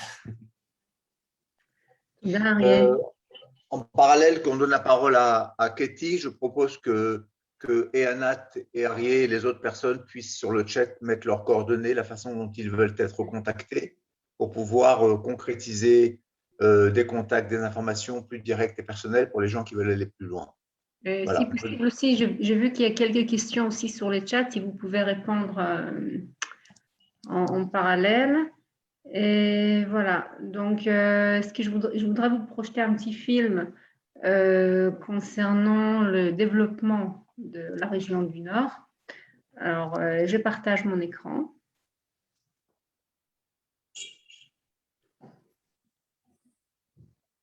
En parallèle, qu'on donne la parole à Katie, je propose que Anat et Arié et les autres personnes puissent sur le chat mettre leurs coordonnées, la façon dont ils veulent être contactés pour pouvoir concrétiser des contacts, des informations plus directes et personnelles pour les gens qui veulent aller plus loin. Voilà. Si possible aussi, j'ai vu qu'il y a quelques questions aussi sur les chats, si vous pouvez répondre en parallèle. Et voilà, donc je voudrais vous projeter un petit film concernant le développement de la région du Nord. Alors, je partage mon écran.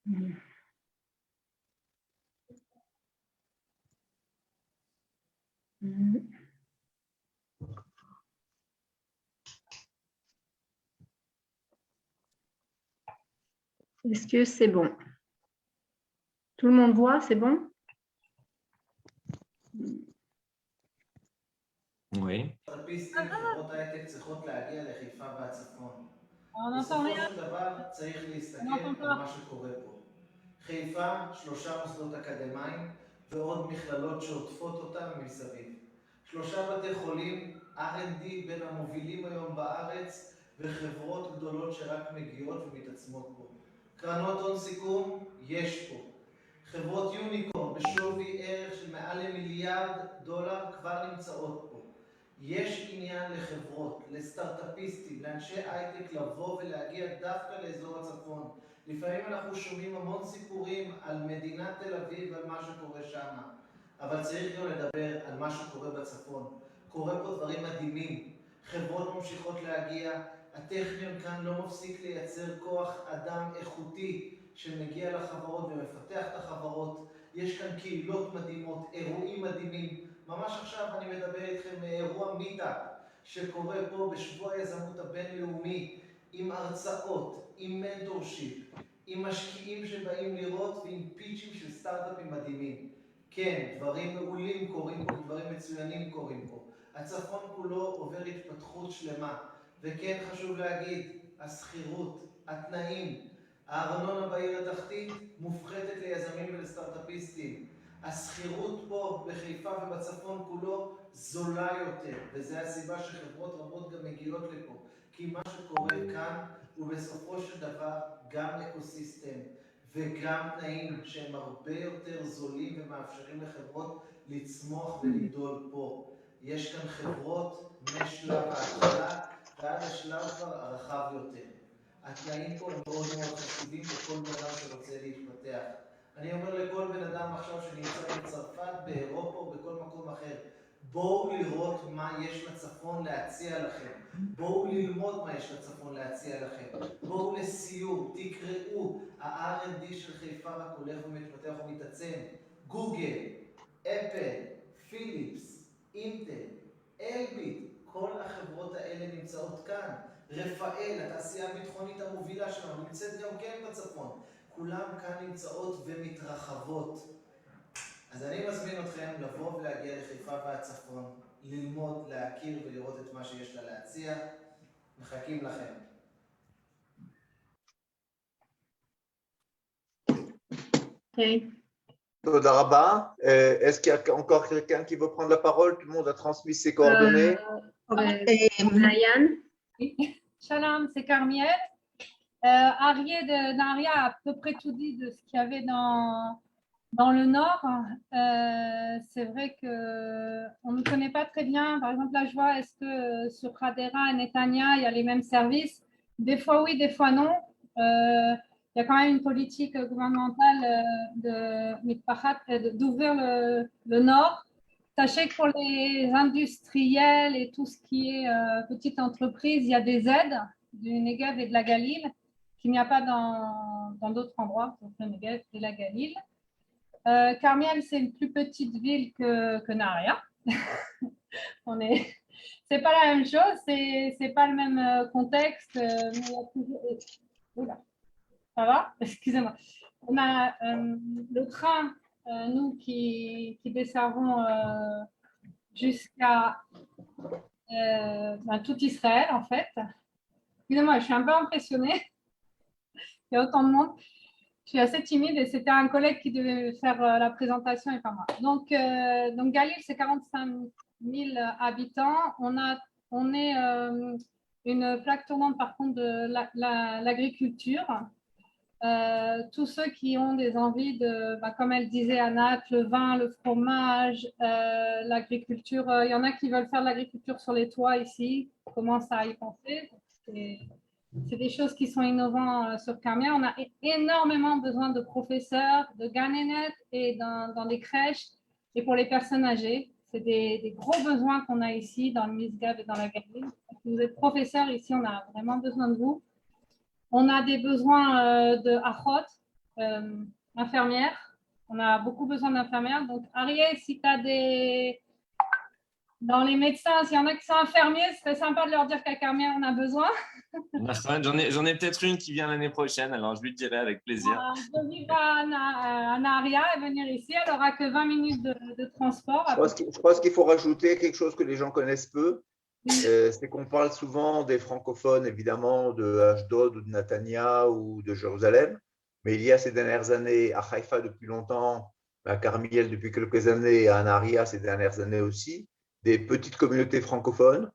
Est-ce que c'est bon? Tout le monde voit, c'est bon? Oui. חברות הייטק צריכות להגיע לחיפה והצפון. בסופו של דבר צריך להסתכל על מה שקורה פה. חיפה, 3 מוסדות אקדמיים ועוד מכללות שעוטפות אותם מסביב. 3 בתי חולים, R&D בין המובילים היום בארץ וחברות גדולות שרק מגיעות ומתעצמות פה. קרנות הון סיכון, יש פה. חברות יוניקורן בשווי ערך של מעל $1 מיליארד כבר נמצאות פה. יש עניין לחברות, לסטארט-אפיסטים, לאנשי הייטק לבוא ולהגיע דווקא לאזור הצפון. לפעמים אנחנו שומעים המון סיפורים על מדינת תל אביב ועל מה שקורה שם, אבל צריך גם לדבר על מה שקורה בצפון. קורה פה דברים מדהימים, חברות ממשיכות להגיע, הטכניון כאן לא מפסיק לייצר כוח אדם איכותי שמגיע לחברות ומפתח את החברות. יש כאן קהילות מדהימות, אירועים מדהימים. ממש עכשיו אני מדבר איתכם מאירוע מיטאפ שקורה פה בשבוע היזמות הבינלאומי, עם הרצאות, עם מנטורשיפ, עם משקיעים שבאים לראות ועם פיצ'ים של סטארט-אפים מדהימים. כן, דברים מעולים קורים פה, דברים מצוינים קורים פה. הצפון כולו עובר התפתחות שלמה, וכן חשוב להגיד, השכירות, התנאים, הארנונה בעיר התחתית מופחתת ליזמים ולסטארט-אפיסטים. השכירות פה בחיפה ובצפון כולו זולה יותר, וזו הסיבה שחברות רבות גם מגיעות לפה. כי מה שקורה כאן הוא בסופו של דבר גם אקוסיסטם וגם תנאים שהם הרבה יותר זולים ומאפשרים לחברות לצמוח ולגדול פה. יש כאן חברות משלב ההתחלה ועד השלב כבר הרחב יותר. התנאים פה הם מאוד מאוד חשובים לכל בן אדם שרוצה להתפתח. אני אומר לכל בן אדם עכשיו שנמצא בצרפת, באירופה או בכל מקום אחר, בואו לראות מה יש לצפון להציע לכם. בואו ללמוד מה יש לצפון להציע לכם. בואו לסיור, תקראו. ה-R&D של חיפה רק הולך ומתפתח ומתעצם. גוגל, אפל, פיליפס, אינטל, אלביט, כל החברות האלה נמצאות כאן. רפאל, התעשייה הביטחונית המובילה שלנו, נמצאת גם כן בצפון. כולם כאן נמצאות ומתרחבות. אז אני מזמין אתכם לבוא ולהגיע לחיפה והצפון, ללמוד, להכיר ולראות את מה שיש לה להציע. מחכים לכם. Okay. תודה רבה. Est-ce qu'il y a encore quelqu'un qui veut prendre la parole? Tout le monde a transmis ses coordonnées. Marianne? Shalom, c'est Carmiel. Arié de Naria a à peu près tout dit de ce qu'il y avait dans le nord. C'est vrai qu'on ne connaît pas très bien. Par exemple, là, je vois, est-ce que sur Hadera et Netanya, il y a les mêmes services? Des fois oui, des fois non. Il y a quand même une politique gouvernementale d'ouvrir le nord. Sachez que pour les industriels et tout ce qui est petite entreprise, il y a des aides du Negev et de la Galil qu'il n'y a pas dans d'autres endroits, donc le Negev et la Galil. Carmiel, c'est une plus petite ville que Naria. C'est pas la même chose, c'est pas le même contexte. Mais il y a toujours... Oula. Ça va? Excusez-moi. On a le train, nous qui desservons jusqu'à tout Israël, en fait. Excusez-moi, je suis un peu impressionnée. Il y a autant de monde. Je suis assez timide et c'était un collègue qui devait faire la présentation et pas moi. Donc Galil, c'est 45 000 habitants. On est une plaque tournante, par contre, de l'agriculture. Tous ceux qui ont des envies de, comme elle disait Anat, le vin, le fromage, l'agriculture, il y en a qui veulent faire de l'agriculture sur les toits ici, commencent à y penser. C'est des choses qui sont innovantes sur Carmiel. On a énormément besoin de professeurs, de ganénettes et dans des crèches et pour les personnes âgées. C'est des gros besoins qu'on a ici dans le Misgav et dans la Galil. Si vous êtes professeur ici, on a vraiment besoin de vous. On a des besoins de achot, infirmières. On a beaucoup besoin d'infirmières. Donc, Ariel, si tu as des… Dans les médecins, s'il y en a qui sont infirmiers, ce serait sympa de leur dire qu'à Carmiel, on a besoin. J'en ai peut-être une qui vient l'année prochaine, alors je lui dirai avec plaisir. Jolie va à Naria et venir ici. Elle n'aura que 20 minutes de transport. Je pense qu'il faut rajouter quelque chose que les gens connaissent peu. C'est qu'on parle souvent des francophones, évidemment, de Ashdod ou de Netanya ou de Jérusalem. Mais il y a ces dernières années, à Haïfa depuis longtemps, à Carmiel depuis quelques années, et à Naria ces dernières années aussi, des petites communautés francophones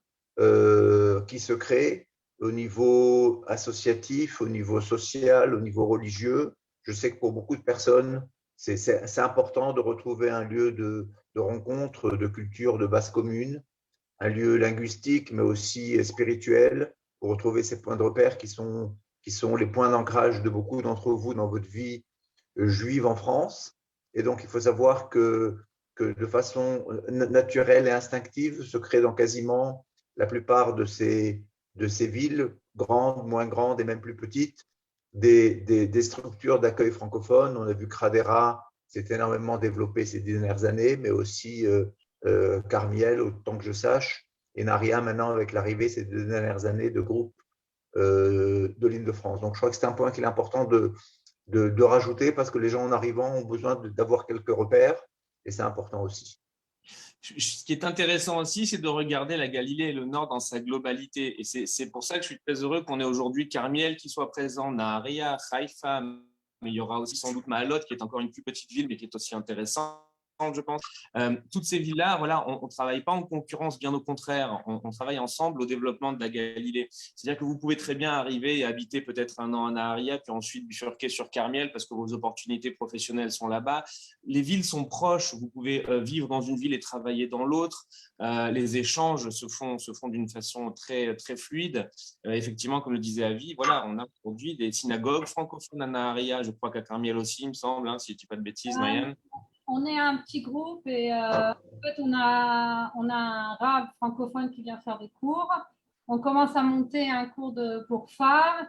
qui se créent au niveau associatif, au niveau social, au niveau religieux. Je sais que pour beaucoup de personnes, c'est important de retrouver un lieu de rencontre, de culture, de base commune, un lieu linguistique, mais aussi spirituel, pour retrouver ces points de repère qui sont les points d'ancrage de beaucoup d'entre vous dans votre vie juive en France. Et donc, il faut savoir que de façon naturelle et instinctive se crée dans quasiment la plupart de ces villes, grandes, moins grandes et même plus petites, des structures d'accueil francophone. On a vu Cradera s'est énormément développé ces dernières années, mais aussi Carmiel, autant que je sache, et Naria maintenant avec l'arrivée ces 2 dernières années de groupes de l'Île-de-France. Donc, je crois que c'est un point qu'il est important de rajouter parce que les gens en arrivant ont besoin d'avoir quelques repères et c'est important aussi. Ce qui est intéressant aussi, c'est de regarder la Galilée et le Nord dans sa globalité. Et c'est pour ça que je suis très heureux qu'on ait aujourd'hui Carmiel qui soit présent, Naharia, Haïfa, mais il y aura aussi sans doute Maalot qui est encore une plus petite ville, mais qui est aussi intéressante, je pense. Toutes ces villes-là, voilà, on ne travaille pas en concurrence, bien au contraire. On travaille ensemble au développement de la Galilée. C'est-à-dire que vous pouvez très bien arriver et habiter peut-être un an à Naharia, puis ensuite bifurquer sur Carmiel parce que vos opportunités professionnelles sont là-bas. Les villes sont proches. Vous pouvez vivre dans une ville et travailler dans l'autre. Les échanges se font d'une façon très, très fluide. Effectivement, comme le disait Avi, voilà, on a aujourd'hui des synagogues francophones à Naharia. Je crois qu'à Carmiel aussi, il me semble, hein, si je ne dis pas de bêtises, Mayan. On est un petit groupe et en fait, on a un rabbin francophone qui vient faire des cours. On commence à monter un cours pour femmes.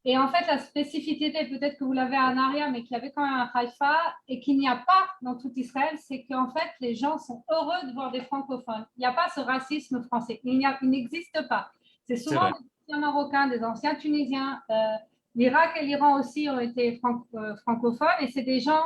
Et en fait, la spécificité, peut-être que vous l'avez à Naria, mais qu'il y avait quand même à Haïfa et qu'il n'y a pas dans tout Israël, c'est qu'en fait, les gens sont heureux de voir des francophones. Il n'y a pas ce racisme français. Il n'existe pas. C'est souvent des anciens Marocains, des anciens Tunisiens. L'Irak et l'Iran aussi ont été francophones et c'est des gens…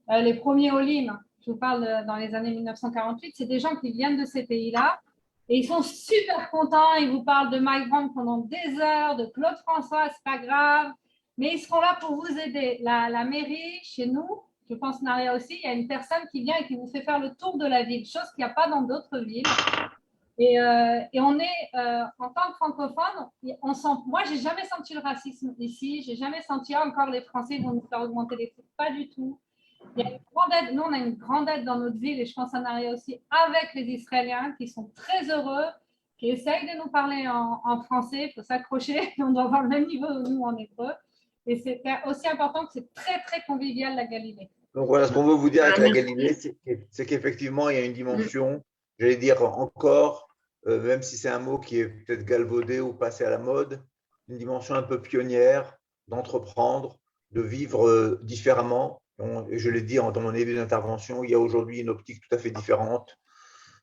les premiers Olim, je vous parle dans les années 1948, c'est des gens qui viennent de ces pays-là et ils sont super contents. Ils vous parlent de Mike Brown pendant des heures, de Claude François, c'est pas grave, mais ils seront là pour vous aider. La mairie, chez nous, je pense Naria aussi, il y a une personne qui vient et qui vous fait faire le tour de la ville, chose qu'il n'y a pas dans d'autres villes. Et on est, en tant que francophone, moi, j'ai jamais senti le racisme ici, j'ai jamais senti encore les Français vont nous faire augmenter les prix, pas du tout. Il y a une grande aide. Nous, on a une grande aide dans notre ville et je pense à Naria aussi avec les Israéliens qui sont très heureux, qui essayent de nous parler en français. Il faut s'accrocher. On doit avoir le même niveau que nous en hébreu. Et c'est aussi important que c'est très, très convivial la Galilée. Donc voilà, ce qu'on veut vous dire avec la Galilée, c'est qu'effectivement, il y a une dimension, j'allais dire encore, même si c'est un mot qui est peut-être galvaudé ou passé à la mode, une dimension un peu pionnière d'entreprendre, de vivre différemment. Je l'ai dit dans mon début d'intervention, il y a aujourd'hui une optique tout à fait différente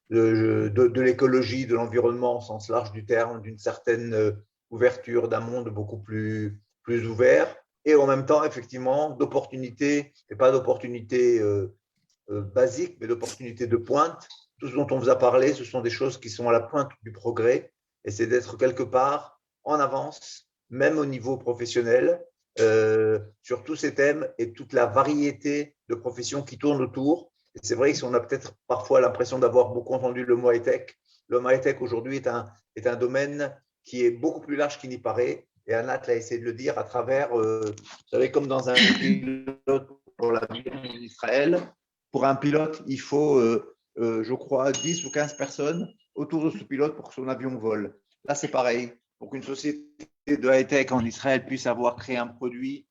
de l'écologie, de l'environnement au sens large du terme, d'une certaine ouverture d'un monde beaucoup plus ouvert et en même temps, effectivement, d'opportunités, et pas d'opportunités basiques, mais d'opportunités de pointe. Tout ce dont on vous a parlé, ce sont des choses qui sont à la pointe du progrès et c'est d'être quelque part en avance, même au niveau professionnel, sur tous ces thèmes et toute la variété de professions qui tournent autour. Et c'est vrai qu'on a peut-être parfois l'impression d'avoir beaucoup entendu le mot high-tech. Le mot high-tech aujourd'hui est un domaine qui est beaucoup plus large qu'il n'y paraît. Et Anat a essayé de le dire à travers, vous savez, comme dans un pilote pour l'avion en Israël. Pour un pilote, il faut, je crois, 10 ou 15 personnes autour de ce pilote pour que son avion vole. Là, c'est pareil. Pour qu'une société de high-tech en Israël puisse avoir créé un produit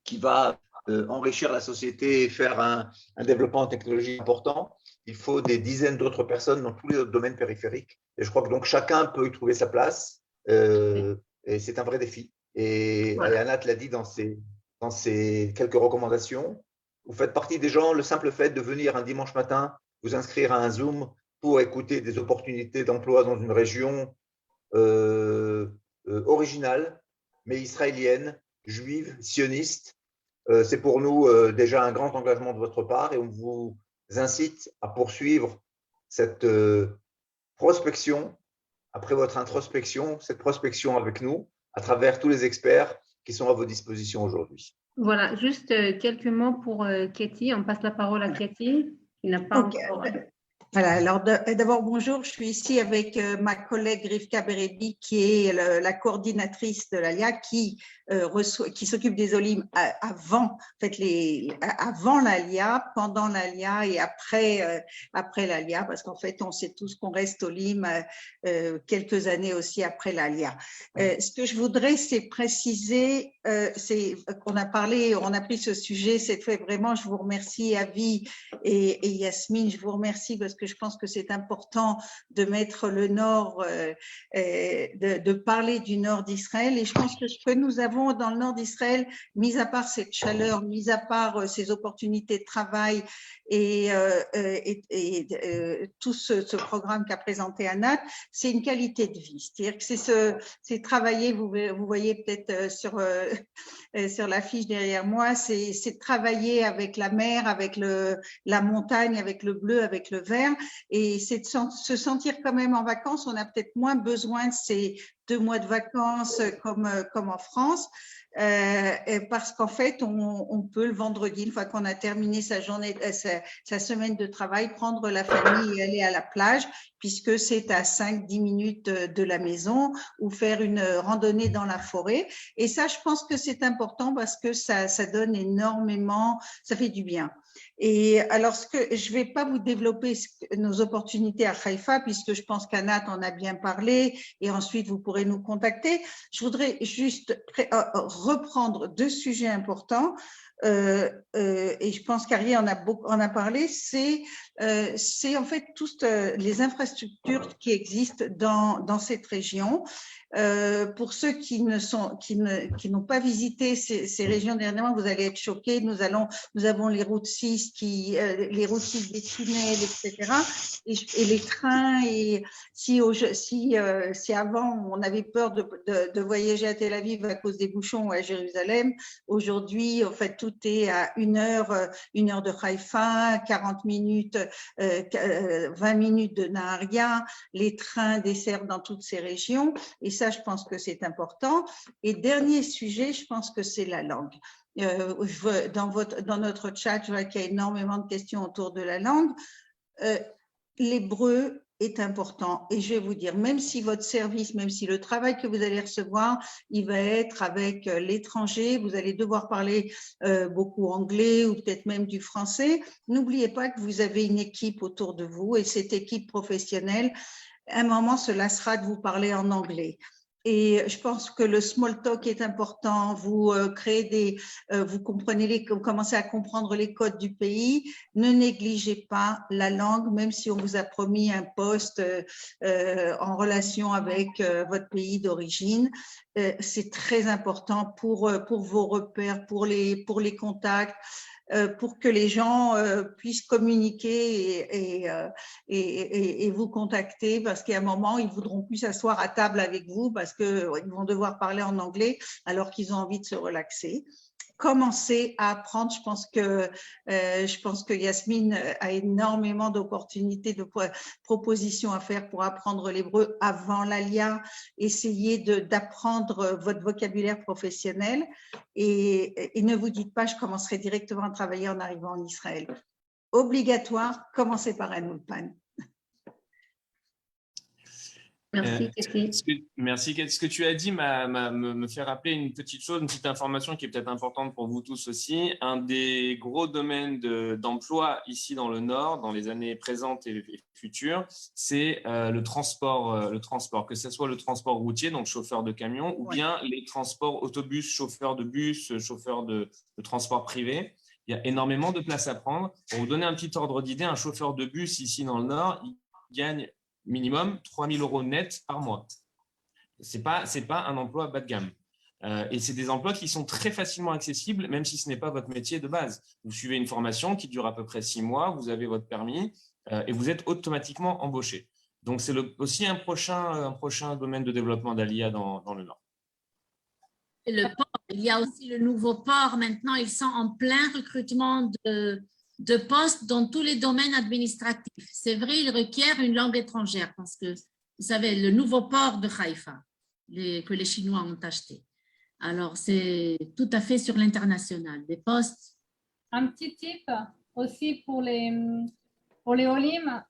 qui va enrichir la société et faire un développement technologique important, il faut des dizaines d'autres personnes dans tous les autres domaines périphériques. Et je crois que donc chacun peut y trouver sa place et c'est un vrai défi. Et Anat l'a dit dans ses dans ces quelques recommandations. Vous faites partie des gens, le simple fait de venir un dimanche matin, vous inscrire à un Zoom pour écouter des opportunités d'emploi dans une région originale, mais israélienne, juive, sioniste. C'est pour nous déjà un grand engagement de votre part et on vous incite à poursuivre cette prospection, après votre introspection, cette prospection avec nous, à travers tous les experts qui sont à vos dispositions aujourd'hui. Voilà, juste quelques mots pour Katie. On passe la parole à Katie, qui n'a pas encore… Voilà, alors d'abord, bonjour, je suis ici avec ma collègue Rivka Berebi, qui est la coordinatrice de l'ALIA, qui s'occupe des OLIM avant, en fait, avant l'ALIA, pendant l'ALIA et après l'ALIA, parce qu'en fait, on sait tous qu'on reste OLIM quelques années aussi après l'ALIA. Ce que je voudrais, c'est préciser, c'est qu'on a parlé, on a pris ce sujet cette fois, vraiment, je vous remercie, Avi et Yasmine, je vous remercie parce que je pense que c'est important de mettre le nord, de parler du nord d'Israël. Et je pense que ce que nous avons dans le nord d'Israël, mis à part cette chaleur, mis à part ces opportunités de travail et tout ce programme qu'a présenté Anat, c'est une qualité de vie. C'est-à-dire que c'est travailler, vous voyez peut-être sur l'affiche derrière moi, c'est travailler avec la mer, avec la montagne, avec le bleu, avec le vert, et c'est de se sentir quand même en vacances. On a peut-être moins besoin de ces 2 mois de vacances comme en France, parce qu'en fait, on peut le vendredi, une fois qu'on a terminé sa journée, sa semaine de travail, prendre la famille et aller à la plage, puisque c'est à 5-10 minutes de la maison, ou faire une randonnée dans la forêt. Et ça, je pense que c'est important parce que ça donne énormément, ça fait du bien. Et alors, je ne vais pas vous développer nos opportunités à Haïfa, puisque je pense qu'Anat en a bien parlé, et ensuite vous pourrez nous contacter. Je voudrais juste reprendre 2 sujets importants, et je pense qu'Ari en a parlé, c'est en fait toutes les infrastructures qui existent dans cette région. Pour ceux qui n'ont pas visité ces régions dernièrement, vous allez être choqués. Nous avons les routes 6 les routes 6 des tunnels, etc. Et les trains. Et si avant on avait peur de voyager à Tel Aviv à cause des bouchons ou à Jérusalem, aujourd'hui en fait tout est à 1 heure de Haïfa, 40 minutes, 20 minutes de Naharia. Les trains desservent dans toutes ces régions. Et ça, je pense que c'est important. Et dernier sujet, je pense que c'est la langue. Dans notre chat, je vois qu'il y a énormément de questions autour de la langue. L'hébreu est important. Et je vais vous dire, même si votre service, même si le travail que vous allez recevoir, il va être avec l'étranger, vous allez devoir parler beaucoup anglais ou peut-être même du français, n'oubliez pas que vous avez une équipe autour de vous et cette équipe professionnelle, à un moment, se lassera de vous parler en anglais. Et je pense que le small talk est important. Vous vous commencez à comprendre les codes du pays. Ne négligez pas la langue, même si on vous a promis un poste en relation avec votre pays d'origine. C'est très important pour vos repères, pour les contacts. Pour que les gens puissent communiquer et vous contacter, parce qu'à un moment, ils ne voudront plus s'asseoir à table avec vous parce qu'ils vont devoir parler en anglais alors qu'ils ont envie de se relaxer. Commencer à apprendre. Je pense que Yasmine a énormément d'opportunités, de propositions à faire pour apprendre l'hébreu avant l'ALIA. Essayez d'apprendre votre vocabulaire professionnel et ne vous dites pas « je commencerai directement à travailler en arrivant en Israël ». Obligatoire, commencez par un ulpan. Merci, Katie. Merci, Katie. Ce que tu as dit me fait rappeler une petite chose, une petite information qui est peut-être importante pour vous tous aussi. Un des gros domaines d'emploi ici dans le Nord, dans les années présentes et futures, c'est le transport, que ce soit le transport routier, donc chauffeur de camion, ou bien les transports autobus, chauffeur de bus, chauffeur de transport privé. Il y a énormément de place à prendre. Pour vous donner un petit ordre d'idée, un chauffeur de bus ici dans le Nord, il gagne minimum 3 000 € net par mois. Ce n'est pas un emploi bas de gamme. Et c'est des emplois qui sont très facilement accessibles, même si ce n'est pas votre métier de base. Vous suivez une formation qui dure à peu près 6 mois, vous avez votre permis et vous êtes automatiquement embauché. Donc, c'est aussi un prochain domaine de développement d'Aliyah dans le Nord. Et le port, il y a aussi le nouveau port. Maintenant, ils sont en plein recrutement de postes dans tous les domaines administratifs. C'est vrai, ils requièrent une langue étrangère parce que, vous savez, le nouveau port de Haïfa que les Chinois ont acheté. Alors, c'est tout à fait sur l'international. Des postes. Un petit tip aussi pour les Olim.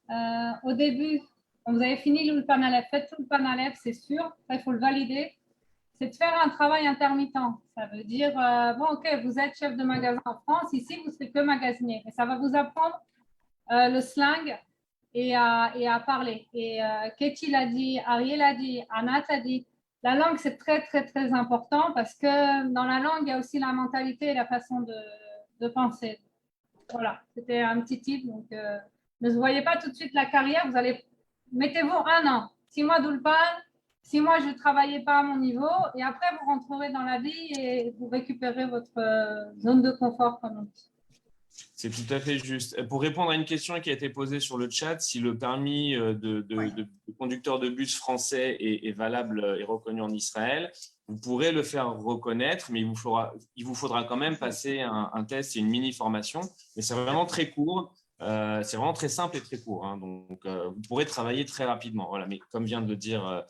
Au début, quand vous avez fini l'Ulpan Aleph, faites l'Ulpan Aleph, c'est sûr. Ça, il faut le valider. C'est de faire un travail intermittent. Ça veut dire, bon, ok, vous êtes chef de magasin en France, ici, vous ne serez que magasinier. Mais ça va vous apprendre le slang et à parler. Et Katie l'a dit, Ariel l'a dit, Anat l'a dit, la langue, c'est très, très, très important parce que dans la langue, il y a aussi la mentalité et la façon de penser. Voilà, c'était un petit tip. Donc, ne voyez pas tout de suite la carrière. Mettez-vous 1 an, 6 mois d'Ulpan. 6 mois, je ne travaillais pas à mon niveau et après, vous rentrerez dans la vie et vous récupérez votre zone de confort, comme on dit. C'est tout à fait juste. Pour répondre à une question qui a été posée sur le chat, si le permis de conducteur de bus français est valable et reconnu en Israël, vous pourrez le faire reconnaître, mais il vous faudra quand même passer un test et une mini-formation. Mais c'est vraiment très court. C'est vraiment très simple et très court. Hein. Donc, vous pourrez travailler très rapidement. Voilà. Mais comme vient de le dire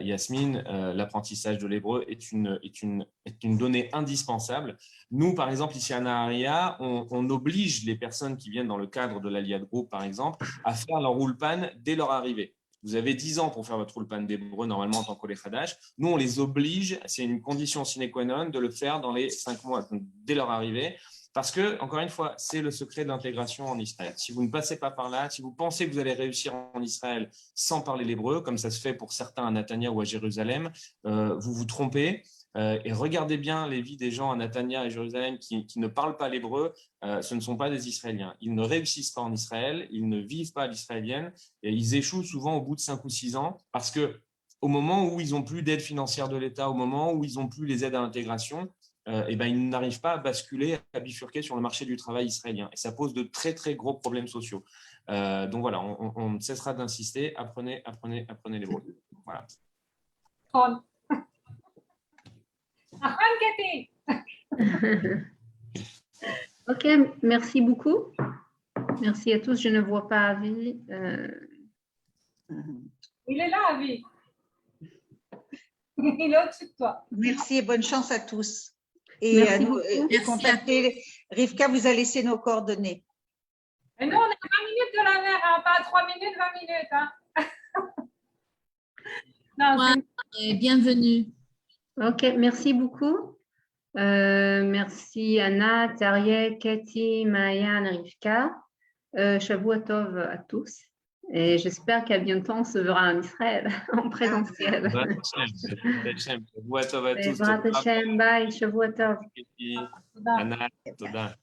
Yasmine, l'apprentissage de l'hébreu est une donnée indispensable. Nous, par exemple, ici à Naharia, on oblige les personnes qui viennent dans le cadre de l'Aliyah Group, par exemple, à faire leur Ulpan dès leur arrivée. Vous avez 10 ans pour faire votre Ulpan d'hébreu, normalement, en tant qu'Olé Hadash. Nous, on les oblige, c'est une condition sine qua non, de le faire dans les 5 mois, donc dès leur arrivée. Parce que, encore une fois, c'est le secret de l'intégration en Israël. Si vous ne passez pas par là, si vous pensez que vous allez réussir en Israël sans parler l'hébreu, comme ça se fait pour certains à Netanya ou à Jérusalem, vous vous trompez. Et regardez bien les vies des gens à Netanya et à Jérusalem qui ne parlent pas l'hébreu. Ce ne sont pas des Israéliens. Ils ne réussissent pas en Israël, ils ne vivent pas à l'israélienne et ils échouent souvent au bout de 5 ou 6 ans parce que au moment où ils n'ont plus d'aide financière de l'État, au moment où ils n'ont plus les aides à l'intégration, ils n'arrivent pas à basculer, à bifurquer sur le marché du travail israélien. Et ça pose de très, très gros problèmes sociaux. Donc voilà, on ne cessera d'insister. Apprenez l'hébreu. Voilà. Ok, merci beaucoup. Merci à tous. Je ne vois pas Avi. Il est là, Avi. Il est au-dessus de toi. Merci et bonne chance à tous. Et contactez Rivka, vous a laissé nos coordonnées. Et nous, on est à 20 minutes de la mer, hein, pas à 3 minutes, 20 minutes. Hein. Non, et bienvenue. Ok, merci beaucoup. Merci Anna, Ariel, Cathy, Mayan, Rivka. Shavua Tov à tous. Et j'espère qu'à bientôt, on se verra en Israël, en présentiel. Shavua Tov à tous. B'ezrat Hashem, bye, Shavua Tov. Anna, toda.